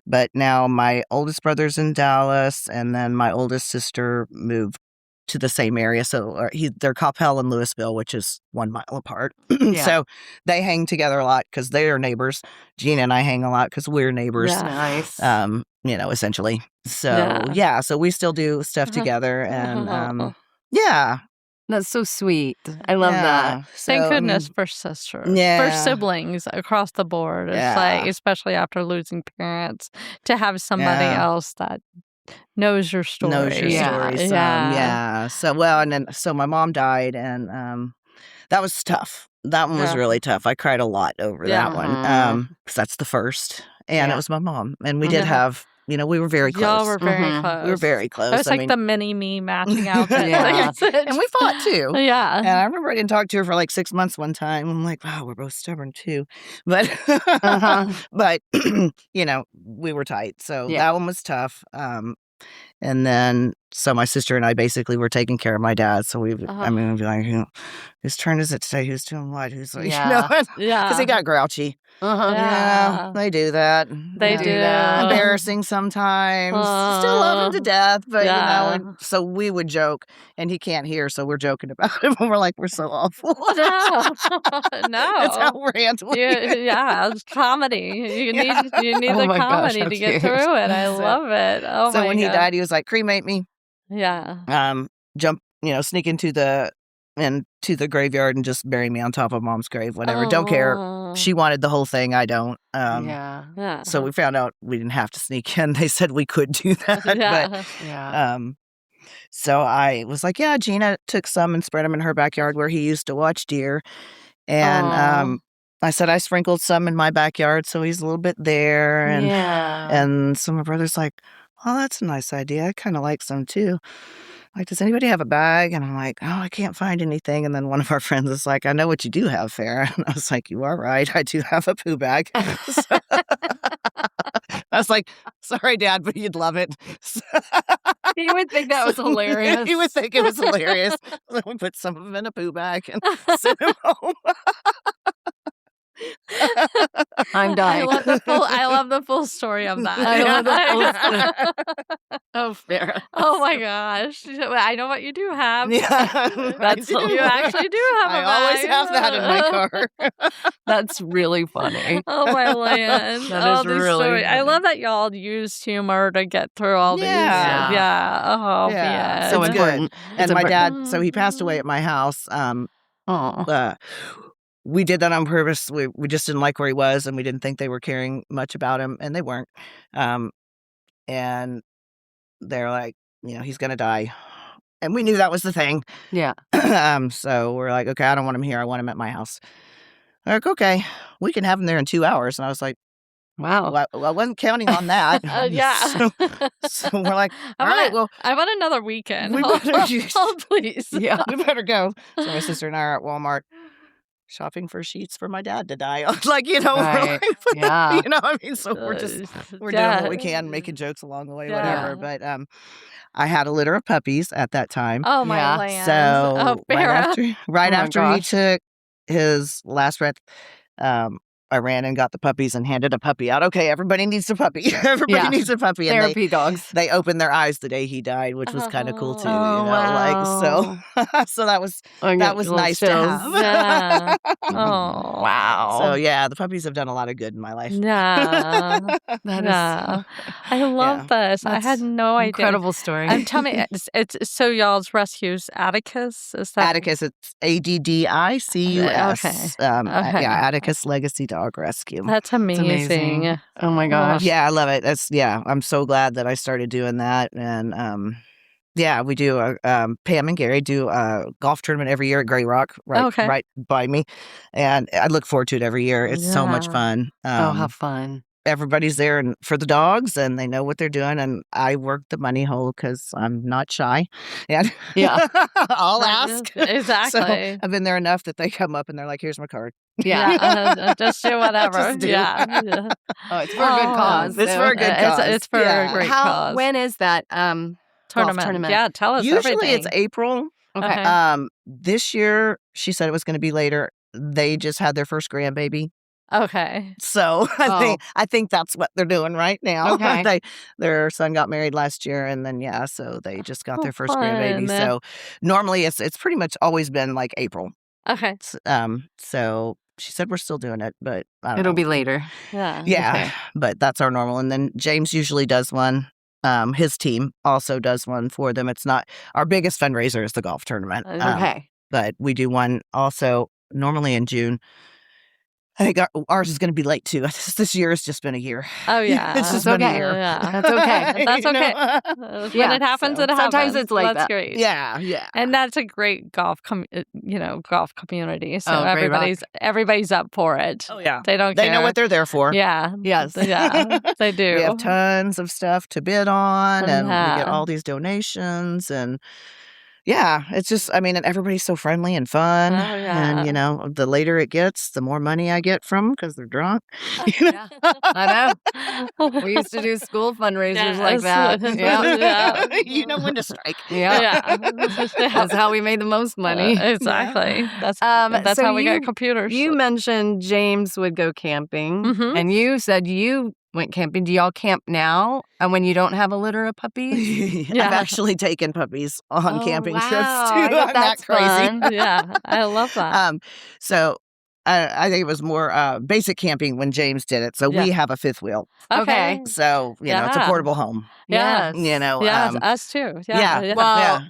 but now my oldest brother's in Dallas, and then my oldest sister moved to the same area. So they're Coppell and Louisville, which is 1 mile apart. Yeah. So they hang together a lot because they are neighbors. Gina and I hang a lot because we're neighbors. Yeah. Nice. Essentially. So Yeah. so we still do stuff together, and yeah, That's so sweet. I love that. Thank So, goodness for sisters, for Yeah. siblings across the board. It's Yeah. like, especially after losing parents, to have somebody Yeah. else that knows your story. knows your Yeah. story some. Yeah. Yeah. So, well, and then, so my mom died, and that was tough. That one was Yeah. really tough. I cried a lot over Yeah. that one. Mhm. Because that's the first. And Yeah. it was my mom. And we did Mhm. have, we were very Y'all close. were very Mhm. close. We were very It close. was like the mini-me matching outfit. Yeah. And we fought too. And Yeah. I remember I didn't talk to her for like 6 months one time. I'm like, wow, we're both stubborn too. But, but we were tight. So Yeah. that one was tough. And then, so my sister and I basically were taking care of my dad. So we'd be like, whose turn is it today? Who's doing what? Who's like, Yeah. because he got grouchy. Yeah. They do that. They do do. that. Embarrassing sometimes. Still love him to death, but Yeah. and so we would joke, and he can't hear, so we're joking about him. And we're like, we're so awful. No. That's how we're handling it. Yeah, it's comedy. You Yeah. need Oh the my gosh, comedy how to get cute. through it. I So- love it. Oh So my when he God. died, he was like, cremate me. Yeah. Jump, sneak into the graveyard and just bury me on top of mom's grave, whatever. Don't care. Oh. She wanted the whole thing. I don't. Yeah. Yeah. So we found out we didn't have to sneak in. They said we could do that. Yeah. Yeah. But so I was like, yeah, Gina took some and spread them in her backyard where he used to watch deer. And Aw. I said I sprinkled some in my backyard, so he's a little bit there. And Yeah. and so my brother's like, oh, that's a nice idea. I kind of like some too. Like, does anybody have a bag? And I'm like, oh, I can't find anything. And then one of our friends is like, I know what you do have, Farra. And I was like, you are right. I do have a poo bag. So- I was like, sorry, Dad, but you'd love it. You would think that was hilarious. You would think it was hilarious. So we put some of them in a poo bag and sent him home. I'm dying. I love the full story of that. I love the full story. Oh, Farra. Oh my gosh. I know what you do have. Yeah, That's I do. You actually do have a I always bag. have that in my car. That's really funny. Oh my land. That is these really stories. I funny. love that y'all use humor to get through all these. Yeah. Yeah. Oh, Yeah. yeah. So It's good. important. And It's my important. dad, so he passed away at my house. Oh. We did that on purpose. We just didn't like where he was, and we didn't think they were caring much about him, and they weren't. And they're like, he's gonna die, and we knew that was the thing. Yeah. So we're like, okay, I don't want him here. I want him at my house. They're like, okay, we can have him there in 2 hours. And I was like, Wow. well, I wasn't counting on that. Yeah. So we're like, I all want right, well, I want another weekend. we Hold, better please. Yeah. we better go. So my sister and I are at Walmart shopping for sheets for my dad to die on. Like, we're Right. like, Yeah. I mean, so we're doing what we can, making jokes along the way, Yeah. whatever. But I had a litter of puppies at that time. Oh my Yeah. land. So Oh, Farra. right Oh my after he gosh. took his last breath, I ran and got the puppies and handed a puppy out. Okay, everybody needs a puppy. Everybody Yeah. needs a puppy. And Therapy dogs. they opened their eyes the day he died, which was kind of cool too. Oh, So that was I that get was little nice to chills. have. Yeah. Oh. Wow. So yeah, the puppies have done a lot of good in my life. Yeah. That is Yeah. I love this. I had That's no idea. incredible story. Tell me, it's so y'all's rescues Atticus? Is that Atticus, it's Addicus. Okay. Okay. Yeah, Atticus Legacy Dog Rescue. That's It's amazing. Oh my gosh. Yeah, I love it. I'm so glad that I started doing that. And yeah, we do Pam and Gary do a golf tournament every year at Grey Rock, Okay. right by me. And I look forward to it every year. It's so much Yeah. fun. Oh, how fun. Everybody's there and for the dogs, and they know what they're doing. And I work the money hole because I'm not shy. And Yeah. I'll ask. Exactly. So I've been there enough that they come up and they're like, "Here's my card." Yeah. Just do whatever. Just do. Yeah. Oh, it's for a good Oh, cause. It's for a good It's- cause. it's for a Yeah. great cause. When is that golf tournament? Yeah, tell us Usually everything. it's April. Okay. Okay. This year she said it was going to be later. They just had their first grandbaby. Okay. So I think that's what they're doing right now. Okay. Their son got married last year, and then so they just got Oh, their first grandbaby. fun. So normally it's pretty much always been like April. Okay. So she said we're still doing it, but I don't It'll know. be later. Yeah. Yeah, okay. but that's our normal. And then James usually does one his team also does one for them. It's not our biggest fundraiser is the golf tournament. Okay. But we do one also normally in June. I think ours is going to be late too. This year has just been a year. Oh, yeah. It's just That's been a okay. year. Yeah. That's okay. That's You okay. know? When Yeah, it happens, so it happens. sometimes it's like That's that. great. Yeah. And that's a great golf community. So Oh, great rock. everybody's up for it. Oh yeah. They don't They care. know what they're there for. Yeah. Yes. Yeah. They do. We have tons of stuff to bid on, and we get Yeah. all these donations, and yeah, it's just, I mean, and everybody's so friendly and fun. Oh, And, yeah. the later it gets, the more money I get from because they're drunk. You know? I know. We used to do school fundraisers like Yes. that. Yeah. Yeah. You know when to strike. Yeah. Yeah. That's how we made the most money. Exactly. That's So how we you- got computers. You mentioned James would go camping, Mhm. and you said you went camping. Do y'all camp now? And when you don't have a litter of puppies? Yeah. I've actually taken puppies on Oh, camping wow. trips too. I bet I'm that's that crazy. fun. Yeah, I love that. So I think it was more basic camping when James did it. So we Yeah. have a fifth wheel. Okay. So, it's a Yeah. portable home. Yeah. Yes. Yeah, us too. Yeah. yeah. Well, Yeah.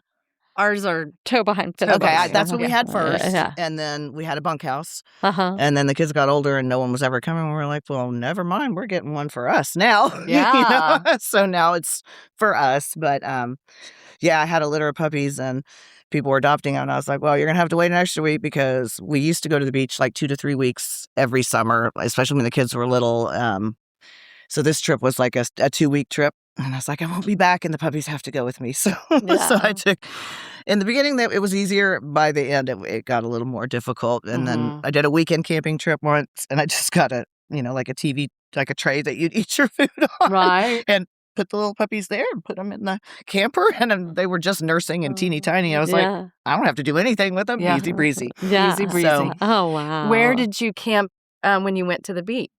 ours are Toe behind fit. Toe Okay, behind. that's what we had Yeah. first. Yeah. And then we had a bunkhouse. Uh-huh. And then the kids got older and no one was ever coming. We were like, well, never mind. We're getting one for us now. Yeah. So now it's for us. But I had a litter of puppies and people were adopting them. And I was like, well, you're going to have to wait an extra week because we used to go to the beach like 2 to 3 weeks every summer, especially when the kids were little. So this trip was like a 2-week trip. And I was like, I won't be back, and the puppies have to go with me. So, so I took. In the beginning, it was easier. By the end, it got a little more difficult. And then I did a weekend camping trip once, and I just got like a TV, like a tray that you'd eat your food on, right. and put the little puppies there and put them in the camper, and then they were just nursing and teeny tiny. I was like, I don't have to do anything with them. Yeah. Easy breezy. Yeah. Easy breezy. So- Oh, wow. Where did you camp when you went to the beach?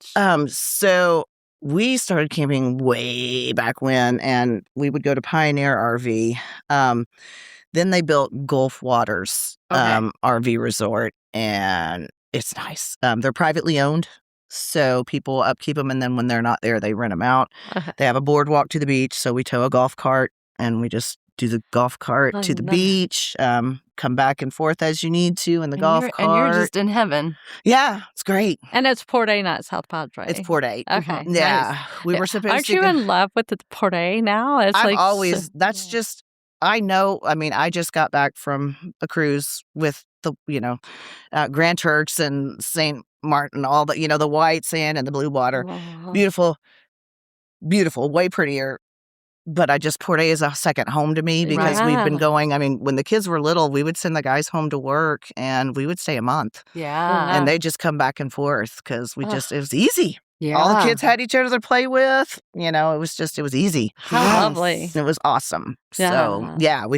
So we started camping way back when, and we would go to Pioneer RV. Then they built Gulf Waters RV resort, and it's nice. They're privately owned, so people upkeep them, and then when they're not there, they rent them out. Okay. They have a boardwalk to the beach, so we tow a golf cart, and we just do the golf cart to the nice. beach, come back and forth as you need to in the golf cart. And you're just in heaven. Yeah, it's great. And it's Port A, not South Padre. It's Port 8. Okay. Yeah, we were supposed Aren't to you go- in love with the Port A now? It's I've like always, that's just, I know, I mean, I just got back from a cruise with the, Grand Turks and St. Martin, all the, the white sand and the blue water. Beautiful, beautiful, way prettier. But Port A is a second home to me because we've been Yeah. going, I mean, when the kids were little, we would send the guys home to work and we would stay a month. Yeah. And they just come back and forth because it was easy. Yeah. All the kids had each other to play with. It was easy. How Yes. lovely. It was awesome. So Yeah. we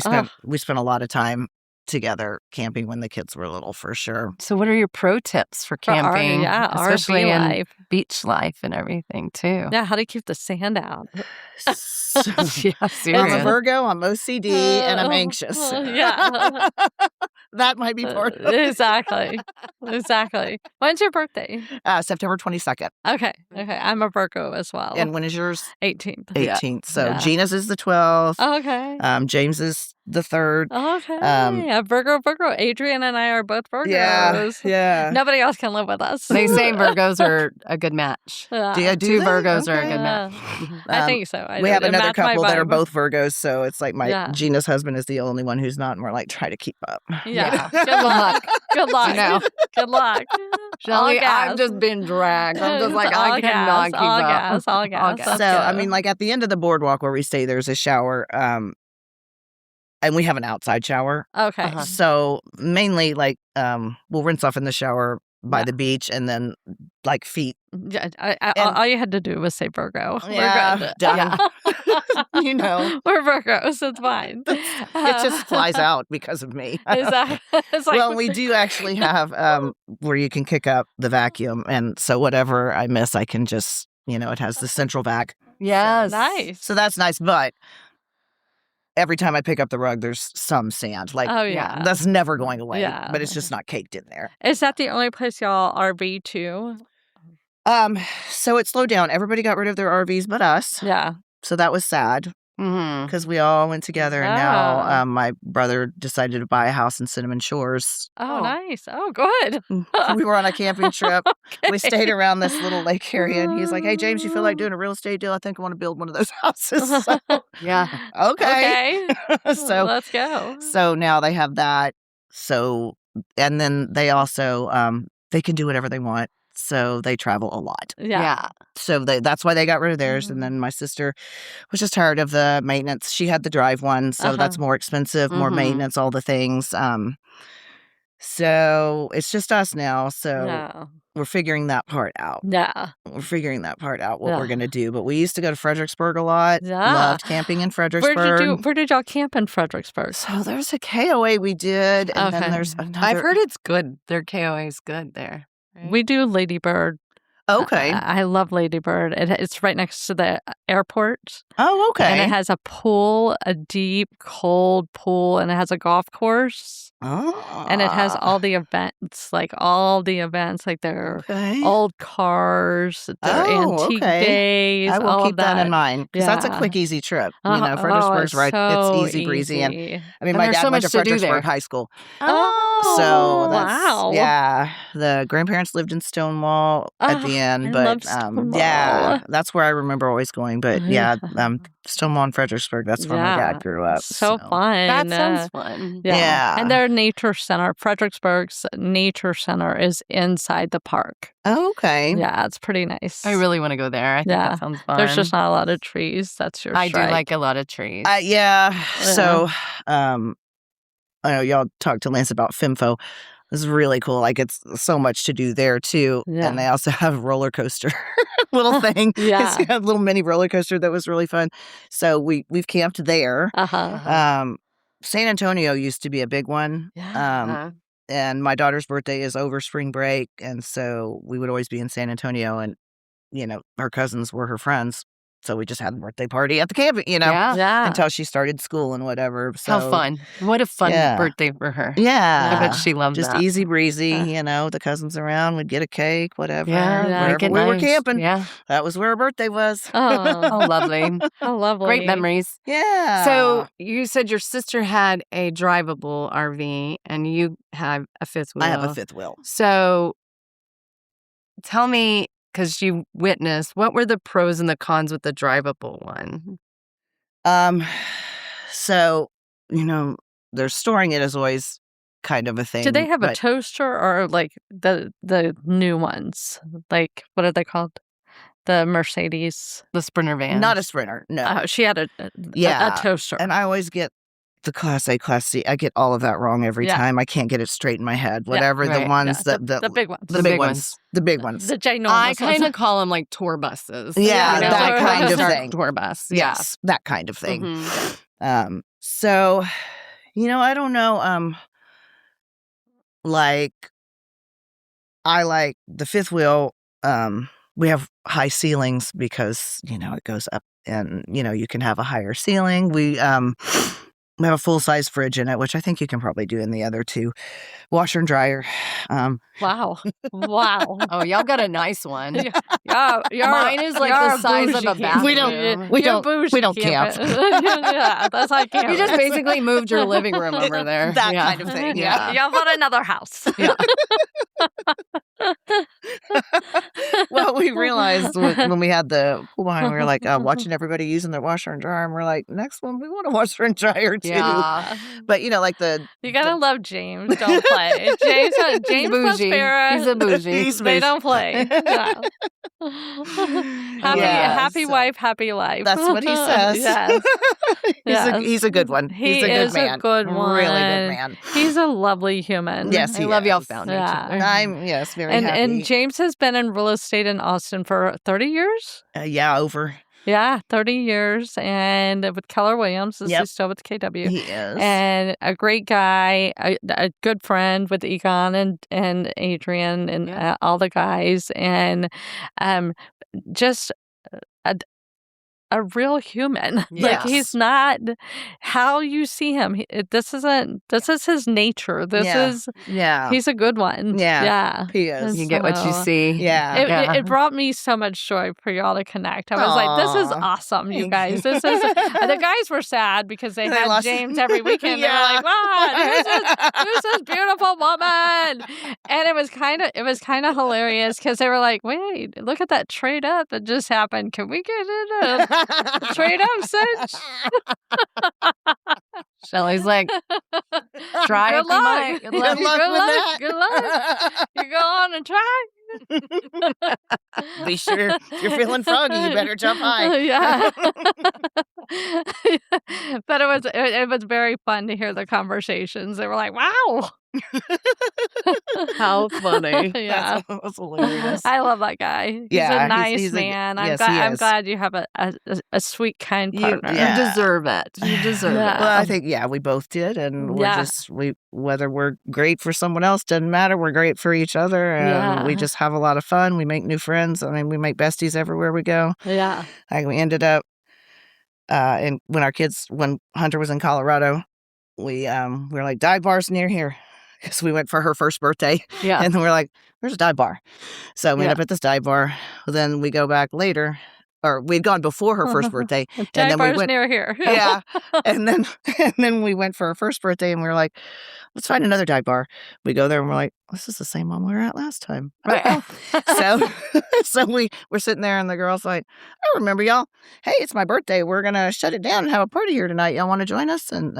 spent a lot of time together camping when the kids were little, for sure. So what are your pro tips for For R- camping? yeah, especially RV in life. beach life and everything too. Yeah, how to keep the sand out. Yeah, I'm a serious. Virgo, I'm OCD, and I'm anxious. Yeah. That might be part of it. Exactly. Exactly. When's your birthday? September 22nd. Okay. I'm a Virgo as well. And when is yours? 18th. 18th. So Yeah. Gina's is the 12th. Okay. James is the 3rd. Okay. um, Virgo. Adrian and I are both Virgos. Yeah. Nobody else can live with us. They say Virgos are a good match. Yeah. Do Two they? Virgos are a Okay. good match. I think so. We have It another matched my couple that are vibe. both Virgos, so it's like Yeah. Gina's husband is the only one who's not, and we're like trying to keep up. Yeah. Yeah. Good luck. Good luck. I know. Good luck. Shelly, All I've gas. just been dragged. I'm just like, All I cannot gas, keep all up. gas, all gas. gas. That's So, I good. mean, like at the end of the boardwalk where we stay, there's a shower, and we have an outside shower. Okay. Uh-huh. So mainly, like, we'll rinse off in the shower by Yeah. the beach, and then like feet. Yeah, And- all you had to do was say Virgo. Yeah, We're good. done. Yeah. We're Virgos. It's fine. It just flies out because of me. Exactly. It's like, Well, we do actually have where you can kick up the vacuum, and so whatever I miss, I can just it has the central vac. Yes. nice. So that's nice, but every time I pick up the rug, there's some sand. Like, Oh, yeah. that's never going away. Yeah. But it's just not caked in there. Is that the only place y'all RV to? So it slowed down. Everybody got rid of their RVs but us. Yeah. So that was sad. Mhm. because we all went together. And Yeah. now my brother decided to buy a house in Cinnamon Shores. Oh, Oh. nice. Oh, good. We were on a camping trip. We Okay. stayed around this little lake area, and he's like, "Hey, James, you feel like doing a real estate deal? I think I want to build one of those houses." So, Yeah. okay. Okay. So Let's go. now they have that. So, and then they also they can do whatever they want. So they travel a lot. Yeah. So that's why they got rid of theirs. And then my sister was just tired of the maintenance. She had the drive one, so that's more expensive, more Mhm. maintenance, all the things. So it's just us now. So Yeah. we're figuring that part out. Yeah. We're figuring that part out, what we're Yeah. going to do. But we used to go to Fredericksburg a lot. Yeah. Loved camping in Fredericksburg. Where did y'all camp in Fredericksburg? So there's a KOA we did, and then Okay. there's another. I've heard it's good. Their KOA is good there. Right? We do Ladybird. Okay. I love Ladybird. It's right next to the airport. Oh, okay. And it has a pool, a deep, cold pool, and it has a golf course. And it has all the events, like their Okay. old cars, their antique days. I will all keep of that in mind because that's a Yeah. quick, easy trip. Uh-huh. Fredericksburg's it's right. so It's easy breezy, and easy. I mean, And my there's dad so went much to to do Fredericksburg there. High School, Oh, so that's wow. yeah. The grandparents lived in Stonewall at the end, I but love Stonewall. yeah, that's where I remember always going. But yeah, Stonewall and Fredericksburg. That's where my dad grew up. So fun. That sounds fun. Yeah. And their nature center, Fredericksburg's nature center, is inside the park. Okay. Yeah, it's pretty nice. I really want to go there. I think Yeah. that sounds fun. There's just not a lot of trees. That's your I do strike. like a lot of trees. Yeah. So, I know y'all talked to Lance about FIMFO. It's really cool. Like, it's so much to do there too. Yeah. And they also have a roller coaster little thing. Yeah. It's a little mini roller coaster that was really fun. So we've camped there. San Antonio used to be a big one. Yeah. And my daughter's birthday is over spring break, and so we would always be in San Antonio, and her cousins were her friends. So we just had a birthday party at the camp, Yeah. until she started school and whatever. So, How fun. What a fun Yeah. birthday for her. Yeah. I bet she loved Just that. easy breezy, the cousins around, we'd get a cake, whatever. Yeah, Yeah. make Wherever it we were nice. camping. Yeah. That was where her birthday was. Oh, Oh, lovely. how lovely. Great memories. Yeah. So you said your sister had a drivable RV and you have a fifth wheel. I have a fifth wheel. So tell me, because you witnessed, what were the pros and the cons with the drivable one? So, they're storing it is always kind of a thing. Do they have a but toaster or like the new ones? Like, what are they called? The Mercedes. The Sprinter van. Not a Sprinter, no. She had a Yeah. toaster. And I always get the Class A, Class C. I get all of that wrong every Yeah. time. I can't get it straight in my head. Yeah, Whatever the right. ones Yeah, that the big ones. the big ones. The big ones. The ginormous I ones. kind of call them like tour buses. Yeah, that kind of thing. Tour bus. Yes, that kind of thing. Mhm. So, I don't know. Like, I like the fifth wheel. We have high ceilings because, it goes up and, you can have a higher ceiling. We have a full-size fridge in it, which I think you can probably do in the other two. Washer and dryer. Wow. Wow. Oh, y'all got a nice one. Mine is like the size of a bathroom. We don't camp. Yeah, that's like camp. You just basically moved your living room over there. That Yeah. kind of thing, yeah. Y'all bought another house. Yeah. Well, we realized when we had the pool behind, we were like watching everybody using their washer and dryer, and we're like, next one, we want a washer and dryer too. Yeah. But like the You gotta love James. Don't play. James He's plus bougie. Farra, He's a bougie. He's they bougie. don't play. Yeah. Yeah, happy so- wife, happy life. That's what he says. Yes. Yes. He's a good one. He He's a good is a man. good Really good one. man. He's a lovely human. Yes, I he love y'all is. found Yeah. each other. I'm very happy. And James has been in real estate in Austin for 30 years. Yeah, over. Yeah, 30 years. And with Keller Williams, is Yep. he still with KW? He is. And a great guy, a good friend with Egon and Adrian and Yeah. all the guys. And just a real human. Like, Yes. he's not how you see him. This is his nature. Yeah. He's a good one. Yeah. Yeah. He is. You get what you So, see. Yeah. It brought me so much joy for y'all to connect. I was like, this is Aw. awesome, you Thank guys. This is the guys were sad because they They had lost- James every weekend. They were Yeah. like, "What? Who's this beautiful woman?" And it was kind of hilarious because they were like, "Wait, look at that trade up that just happened. Can we get in a trade up cinch?" Shelly's like, try Good if you luck. might. Good luck. Good luck with that. Good luck. You go on and try. Be sure if you're feeling froggy, you better jump high. Yeah. But it was very fun to hear the conversations. They were like, "Wow." How funny. Yeah. That was hilarious. I love that guy. He's Yeah, a nice he's a- man. yes, he I'm is. glad you have a sweet, kind partner. You Yeah. deserve it. You deserve Yeah. it. Well, I think we both did, and Yeah. whether we're great for someone else doesn't matter. We're great for each other, and we Yeah. just have a lot of fun. We make new friends. I mean, we make besties everywhere we go. Yeah. Like we ended up, and when Hunter was in Colorado, we were like, dive bars near here, because we went for her first birthday, Yeah. and then we're like, there's a dive bar. So we end Yeah. up at this dive bar. Then we go back later, or we'd gone before her first birthday, and Dive then we bars went. near here. Yeah, and then we went for her first birthday, and we were like, let's find another dive bar. We go there, and we're like, this is the same one we were at last time. Right. So we're sitting there, and the girl's like, I remember y'all. Hey, it's my birthday. We're gonna shut it down and have a party here tonight. Y'all want to join us? And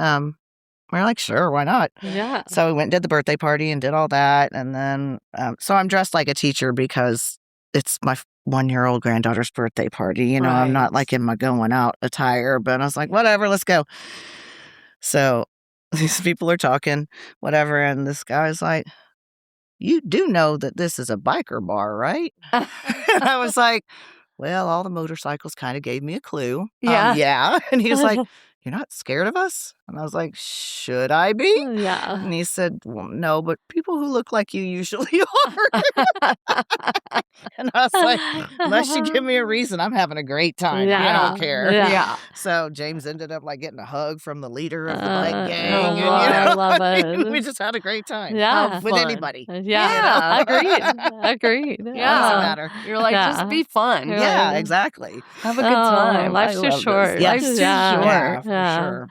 we're like, sure, why not? Yeah. So we went and did the birthday party and did all that, and then so I'm dressed like a teacher because it's my 1-year-old granddaughter's birthday party. You know, I'm not Right. like in my going out attire, but I was like, whatever, let's go. So these people are talking, whatever, and this guy's like, you do know that this is a biker bar, right? And I was like, well, all the motorcycles kind of gave me a clue. Yeah. Yeah. And he was like, you're not scared of us? And I was like, should I be? Yeah. And he said, well, no, but people who look like you usually are. And I was like, unless you give me a reason, I'm having a great time. I don't care. Yeah. Yeah. So James ended up like getting a hug from the leader of the Uh, bike oh, gang. And, I love it. we just had a great time. Yeah. With Fun. anybody. Yeah. Yeah. Agreed. Yeah. Doesn't matter. You're like, Yeah. just be fun. Yeah. Yeah, exactly. Have a good time. Life's I too love short. this. Life's too Yeah. short. Yeah, for Yeah. sure.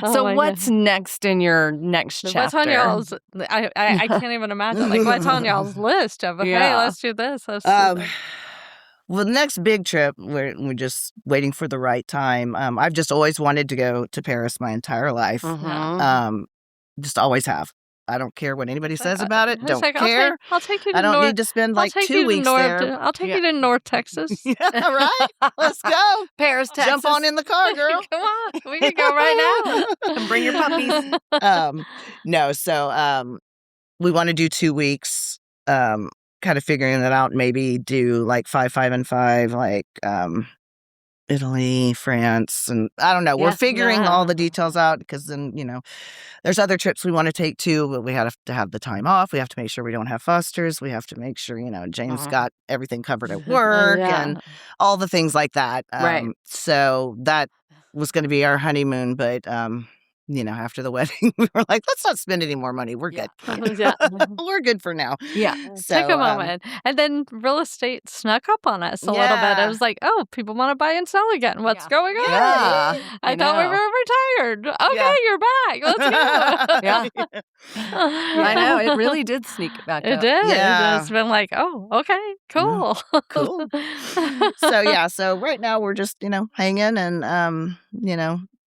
Oh So my what's next in your next chapter? What's on y'all's? I can't even imagine. Like, what's on y'all's list of? Hey, Yeah. let's do this. Let's do Um, that. well, the next big trip, we're just waiting for the right time. I've just always wanted to go to Paris my entire life. Mhm. Just always have. I don't care what anybody says about it. It's Don't like, care. I'll take you to I don't North. need to spend I'll like take 2 you to weeks North. there. I'll take Yeah. you to North Texas. Yeah, right? Let's go. Paris, Texas. Jump on in the car, girl. Come on, we can go right now. And bring your puppies. No, so we want to do 2 weeks, kind of figuring that out, maybe do like 5, 5, and 5, like Italy, France, and I don't know. We're Yeah. figuring all the Yeah. details out because then, there's other trips we want to take too, but we have to have the time off. We have to make sure we don't have fosters. We have to make sure, James Mhm. got everything covered at work and all the things like that. Right. So that was going to be our honeymoon, but after the wedding, we were like, let's not spend any more money. We're Yeah. good. Yeah. We're good for now. Yeah. So, Took a moment. And then real estate snuck up on us a little bit. Yeah. It was like, oh, people want to buy and sell again. What's Yeah. going on? Yeah. I I thought we know. were retired. Okay, Yeah. you're back. Let's go. Yeah. I know. It really did sneak back It up. did. Yeah. It's been like, oh, okay, cool. Cool. So right now we're just, hanging and,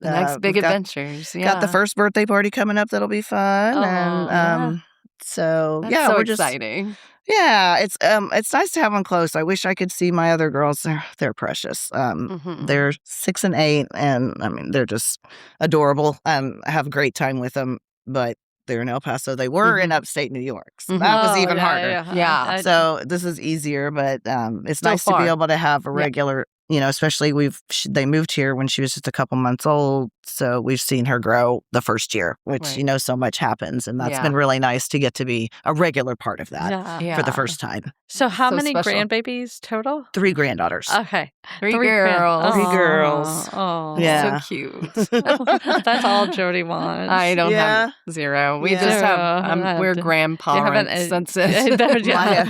The next big we've got- adventures. Yeah. Got the first birthday party coming up that'll be fun, Oh, and yeah. so That's yeah, so we're just exciting. yeah. It's nice to have them close. I wish I could see my other girls. They're precious. Mhm. They're 6 and 8, and I mean they're just adorable. I have a great time with them, but they're in El Paso. They were in upstate New York, so that was Oh, even yeah, harder. Yeah. I- So this is easier, but it's So nice to far. be able to have a Yeah. regular especially they moved here when she was just a couple months old. So we've seen her grow the first year, which, Right. so much happens. And that's Yeah. been really nice to get to be a regular part of that Yeah. for the first time. So how So many special. grandbabies total? 3 granddaughters. Okay. 3 Three girls. 3 girls. Oh. Yeah. So cute. That's all Jody wants. I don't Yeah. have 0. We Yeah. just have, Zero. we're You grandparents since it's.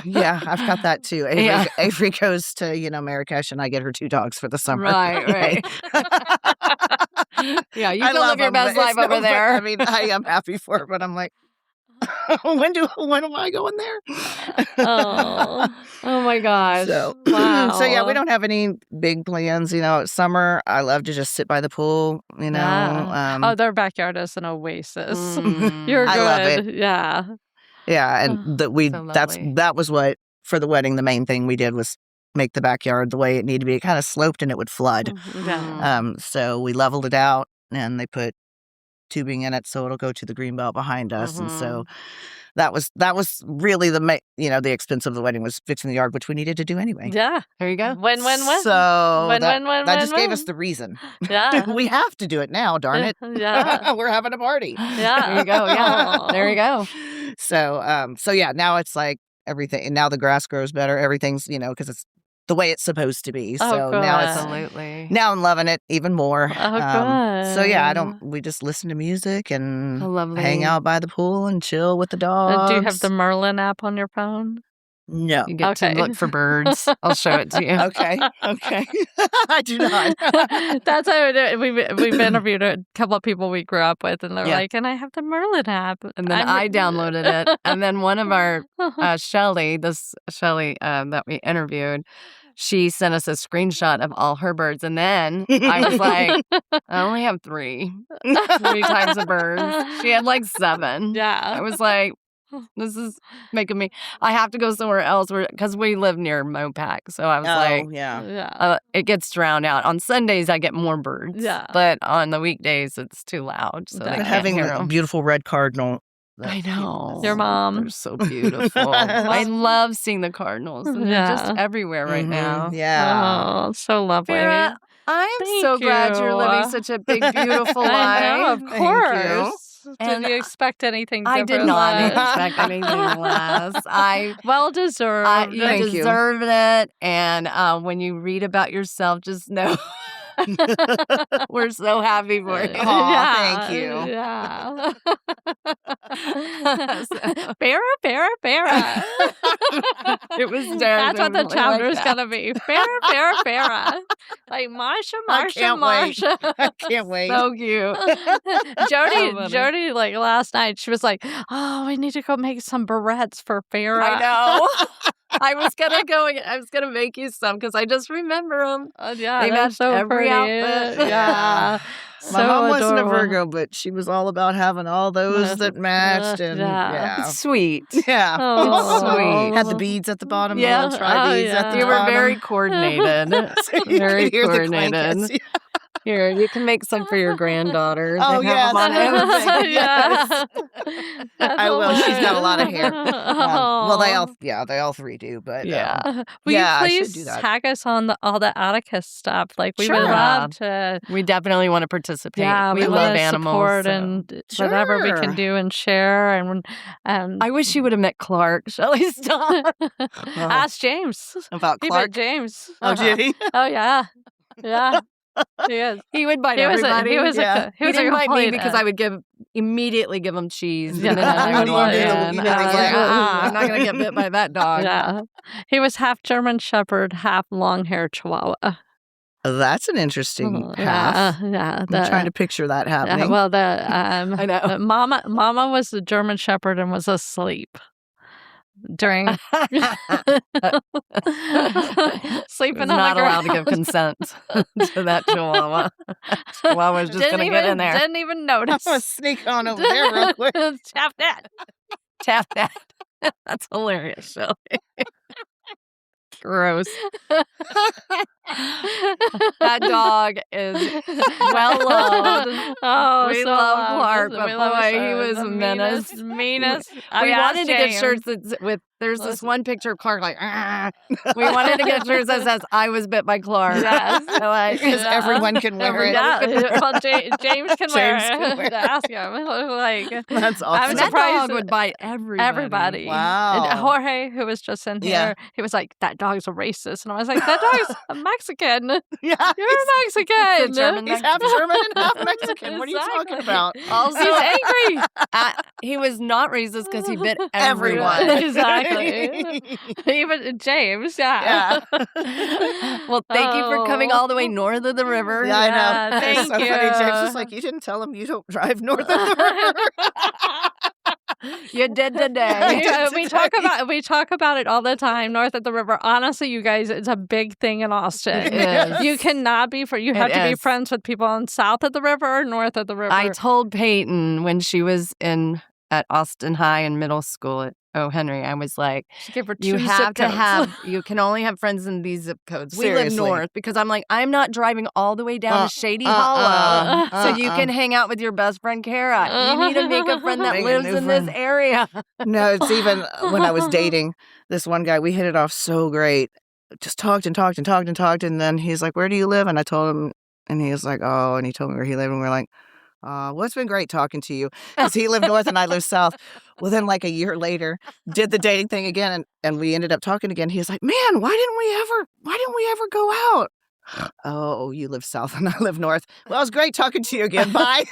Yeah, I've got that too. Avery, Yeah. Avery goes to, Marrakesh, and I get her 2 dogs for the summer. Right. Yeah, you I can love live your them, best but it's life over there. I mean, I am happy for it, but I'm like, when am I going there? Oh. Oh my gosh. So, Wow. so yeah, we don't have any big plans. Summer, I love to just sit by the pool. Yeah. Their backyard is an oasis. Mm. You're good. I love it. Yeah. Yeah, and So lovely. that was what for the wedding. The main thing we did was make the backyard the way it needed to be. It kind of sloped and it would flood. Yeah. So we leveled it out and they put tubing in it so it'll go to the greenbelt behind us. And so that was really the expense of the wedding was fixing the yard, which we needed to do anyway. Yeah. There you go. Win. So Win, that, win, win, that win, just gave win. us the reason. Yeah. We have to do it now, darn it. Yeah. We're having a party. Yeah. There you go. Yeah. Aw. There you go. So yeah, now it's like everything, and now the grass grows better. Everything's, because it's the way it's supposed to be. Oh, So now it's Absolutely. now I'm loving it even more. Oh, So yeah, good. we just listen to music and How lovely. hang out by the pool and chill with the dogs. Do you have the Merlin app on your phone? No. You get Okay. to look for birds. I'll show it to you. Okay. I do not. That's how we've interviewed a couple of people we grew up with, and they're Yeah. like, "And I have the Merlin app." And then I downloaded it. And then one of our, Shelly, that we interviewed, she sent us a screenshot of all her birds. And then I was like, I only have 3 types of birds. She had like 7. Yeah. I was like, this is making me, I have to go somewhere else because we live near Mopac. So I was like, yeah. Yeah. it gets drowned out. On Sundays, I get more birds. Yeah. But on the weekdays, it's too loud. So they But can't Having hear a 'em. beautiful red cardinal. I know. Your mom. They're so beautiful. I love seeing the cardinals. And they're just Yeah. everywhere right now. Yeah. Oh, so lovely. Farrah, I'm Thank so glad you're you. living such a big, beautiful life. I know, of Thank you. course. And Did you expect anything I different? did not less? expect anything less. Well deserved. You Thank you. deserved it. And when you read about yourself, just know we're so happy for you. Aw, thank you. Yeah. So- Farrah. It was That's what the definitely like chapter's that. gonna be. Farrah. Like I can't wait. Marsha. I can't wait. So cute. funny. Jody, like last night, she was like, "Oh, we need to go make some barrettes for Farrah." I know. I was gonna make you some because I just remember them. Yeah, They they're matched so every pretty. outfit. Yeah. My So mom wasn't a adorable. Virgo, but she was all about having all those that matched. And Yeah. yeah. Sweet. Yeah. Oh. Had the beads at the bottom, Yeah. the little tri-beads Oh, at the You were bottom. very coordinated. So you Very could hear the coordinated. clankets. Here, you can make some for your granddaughters. Oh, and have 'em on yes. Amazon. Yes. I will. She's got a lot of hair. Well, they Aw. all 3 do, but Yeah. Will yeah, I you should do please that. tag us on all the Atticus stuff? Like we would Sure. love to. We definitely want to participate. Yeah, we we love want to animals. support so. and whatever we can Sure. do and share and I wish you would have met Clark. Shelly, stop. ask James. about He met Clark. James. Oh, did he? Oh yeah, yeah. He is. He would bite He was everybody. he was yeah. he was didn't a bite me complete, because I would immediately give him cheese. Yeah, and then I would you walk did. in. You I was did. like, I'm not going to get bit by that dog. Yeah, he was half German Shepherd, half long hair Chihuahua. That's an interesting path. Yeah. I'm trying to picture that happening. Well, I know. the Mama was the German Shepherd and was asleep during sleeping on not the allowed ground. to give consent to that chihuahua. Chihuahua's just going to get in there. Didn't even I'm notice. going to sneak on over there real quick. Tap that. Tap that. That's hilarious, Shelly. Gross. That dog is well loved. Oh, We so love loved. Clark, We but love him boy, he so. was The a menace. meanest. We wanted to get James. shirts with. There's this Listen. one picture of Clark like. We wanted to get shirts that says "I was bit by Clark." Yes. So, like, Because everyone can wear it. Yeah, well, James can wear James can it. wear it. Ask him. Like, That's I'm awesome. and that surprised dog would bite everybody. everybody. Wow. And Jorge, who was just in here, Yeah. he was like, "That dog's a racist," and I was like, "That dog's a Mexican. Yeah. You're a Mexican. He's a German He's half German and half Mexican. What are you talking about? Also, He's angry. he was not racist because he bit Everyone. everyone. Exactly. Even James, yeah. Well, thank you for coming all the way north of the river. Yeah, I know. Yeah, It's thank so funny. James you. was like, you didn't tell him you don't drive north of the river. You did today. We talk about it all the time north of the river. Honestly, you guys, it's a big thing in Austin. It is. You cannot be you have to be is. friends with people on south of the river or north of the river. I told Peyton when she was at Austin High in middle school at O. Henry, I was like, She gave her 2 you have zip to codes. you can only have friends in these zip codes. We live Seriously. north because I'm like, I'm not driving all the way down to Shady Hollow so you can hang out with your best friend, Kara. You need to make a friend that Make a lives new in friend. this area. No, it's even when I was dating this one guy, we hit it off so great. Just talked and talked and talked and talked. And then he's like, where do you live? And I told him, and he was like, oh, and he told me where he lived. And we're like, well, it's been great talking to you. Because he lived north and I lived south. Well, then like a year later, did the dating thing again. And we ended up talking again. He was like, man, why didn't we ever go out? Oh, you live south and I live north. Well, it was great talking to you again. Bye.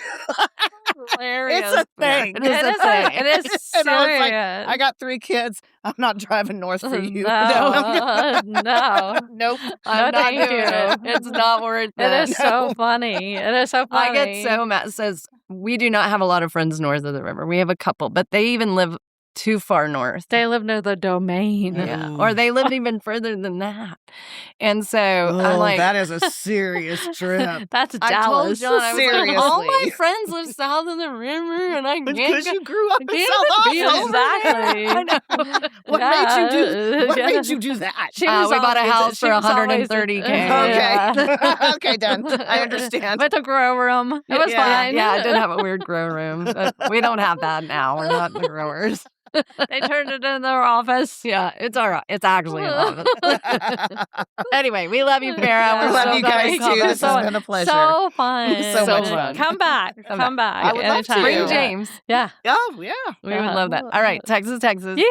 Hilarious. It's a thing. It is a thing. It is serious. And I was like, I got 3 kids. I'm not driving north for you. No. No. Nope. I'm No, not thank doing you. it. It's not worth it. It is so funny. It is so funny. I get so mad. Says we do not have a lot of friends north of the river. We have a couple, but they even live too far north. They live near the domain. Yeah. Ooh. Or they lived even further than that. And so Oh, I'm like, that is a serious trip. That's I told Dallas. John, I was like, all my Seriously. friends live south of the river, and I can't Because go. you grew up in can't South be Austin. Exactly. I know. What Yeah. made you do that? She We was bought a always- house she for was always- $130K. Yeah. Okay, done. I understand. With a grow room. It was fine. Yeah, I did have a weird grow room. But we don't have that now. We're not the growers. They turned it in their office. Yeah, it's all right. It's actually an office. Anyway, we love you, Farrah. Yeah. We're I love so you glad guys you too. called This us. has been a pleasure. So fun. So much fun. Come back. Come back. I would love to. anytime. Bring James. Yeah. Oh, yeah. We would love that. All right, Texas. Yeah.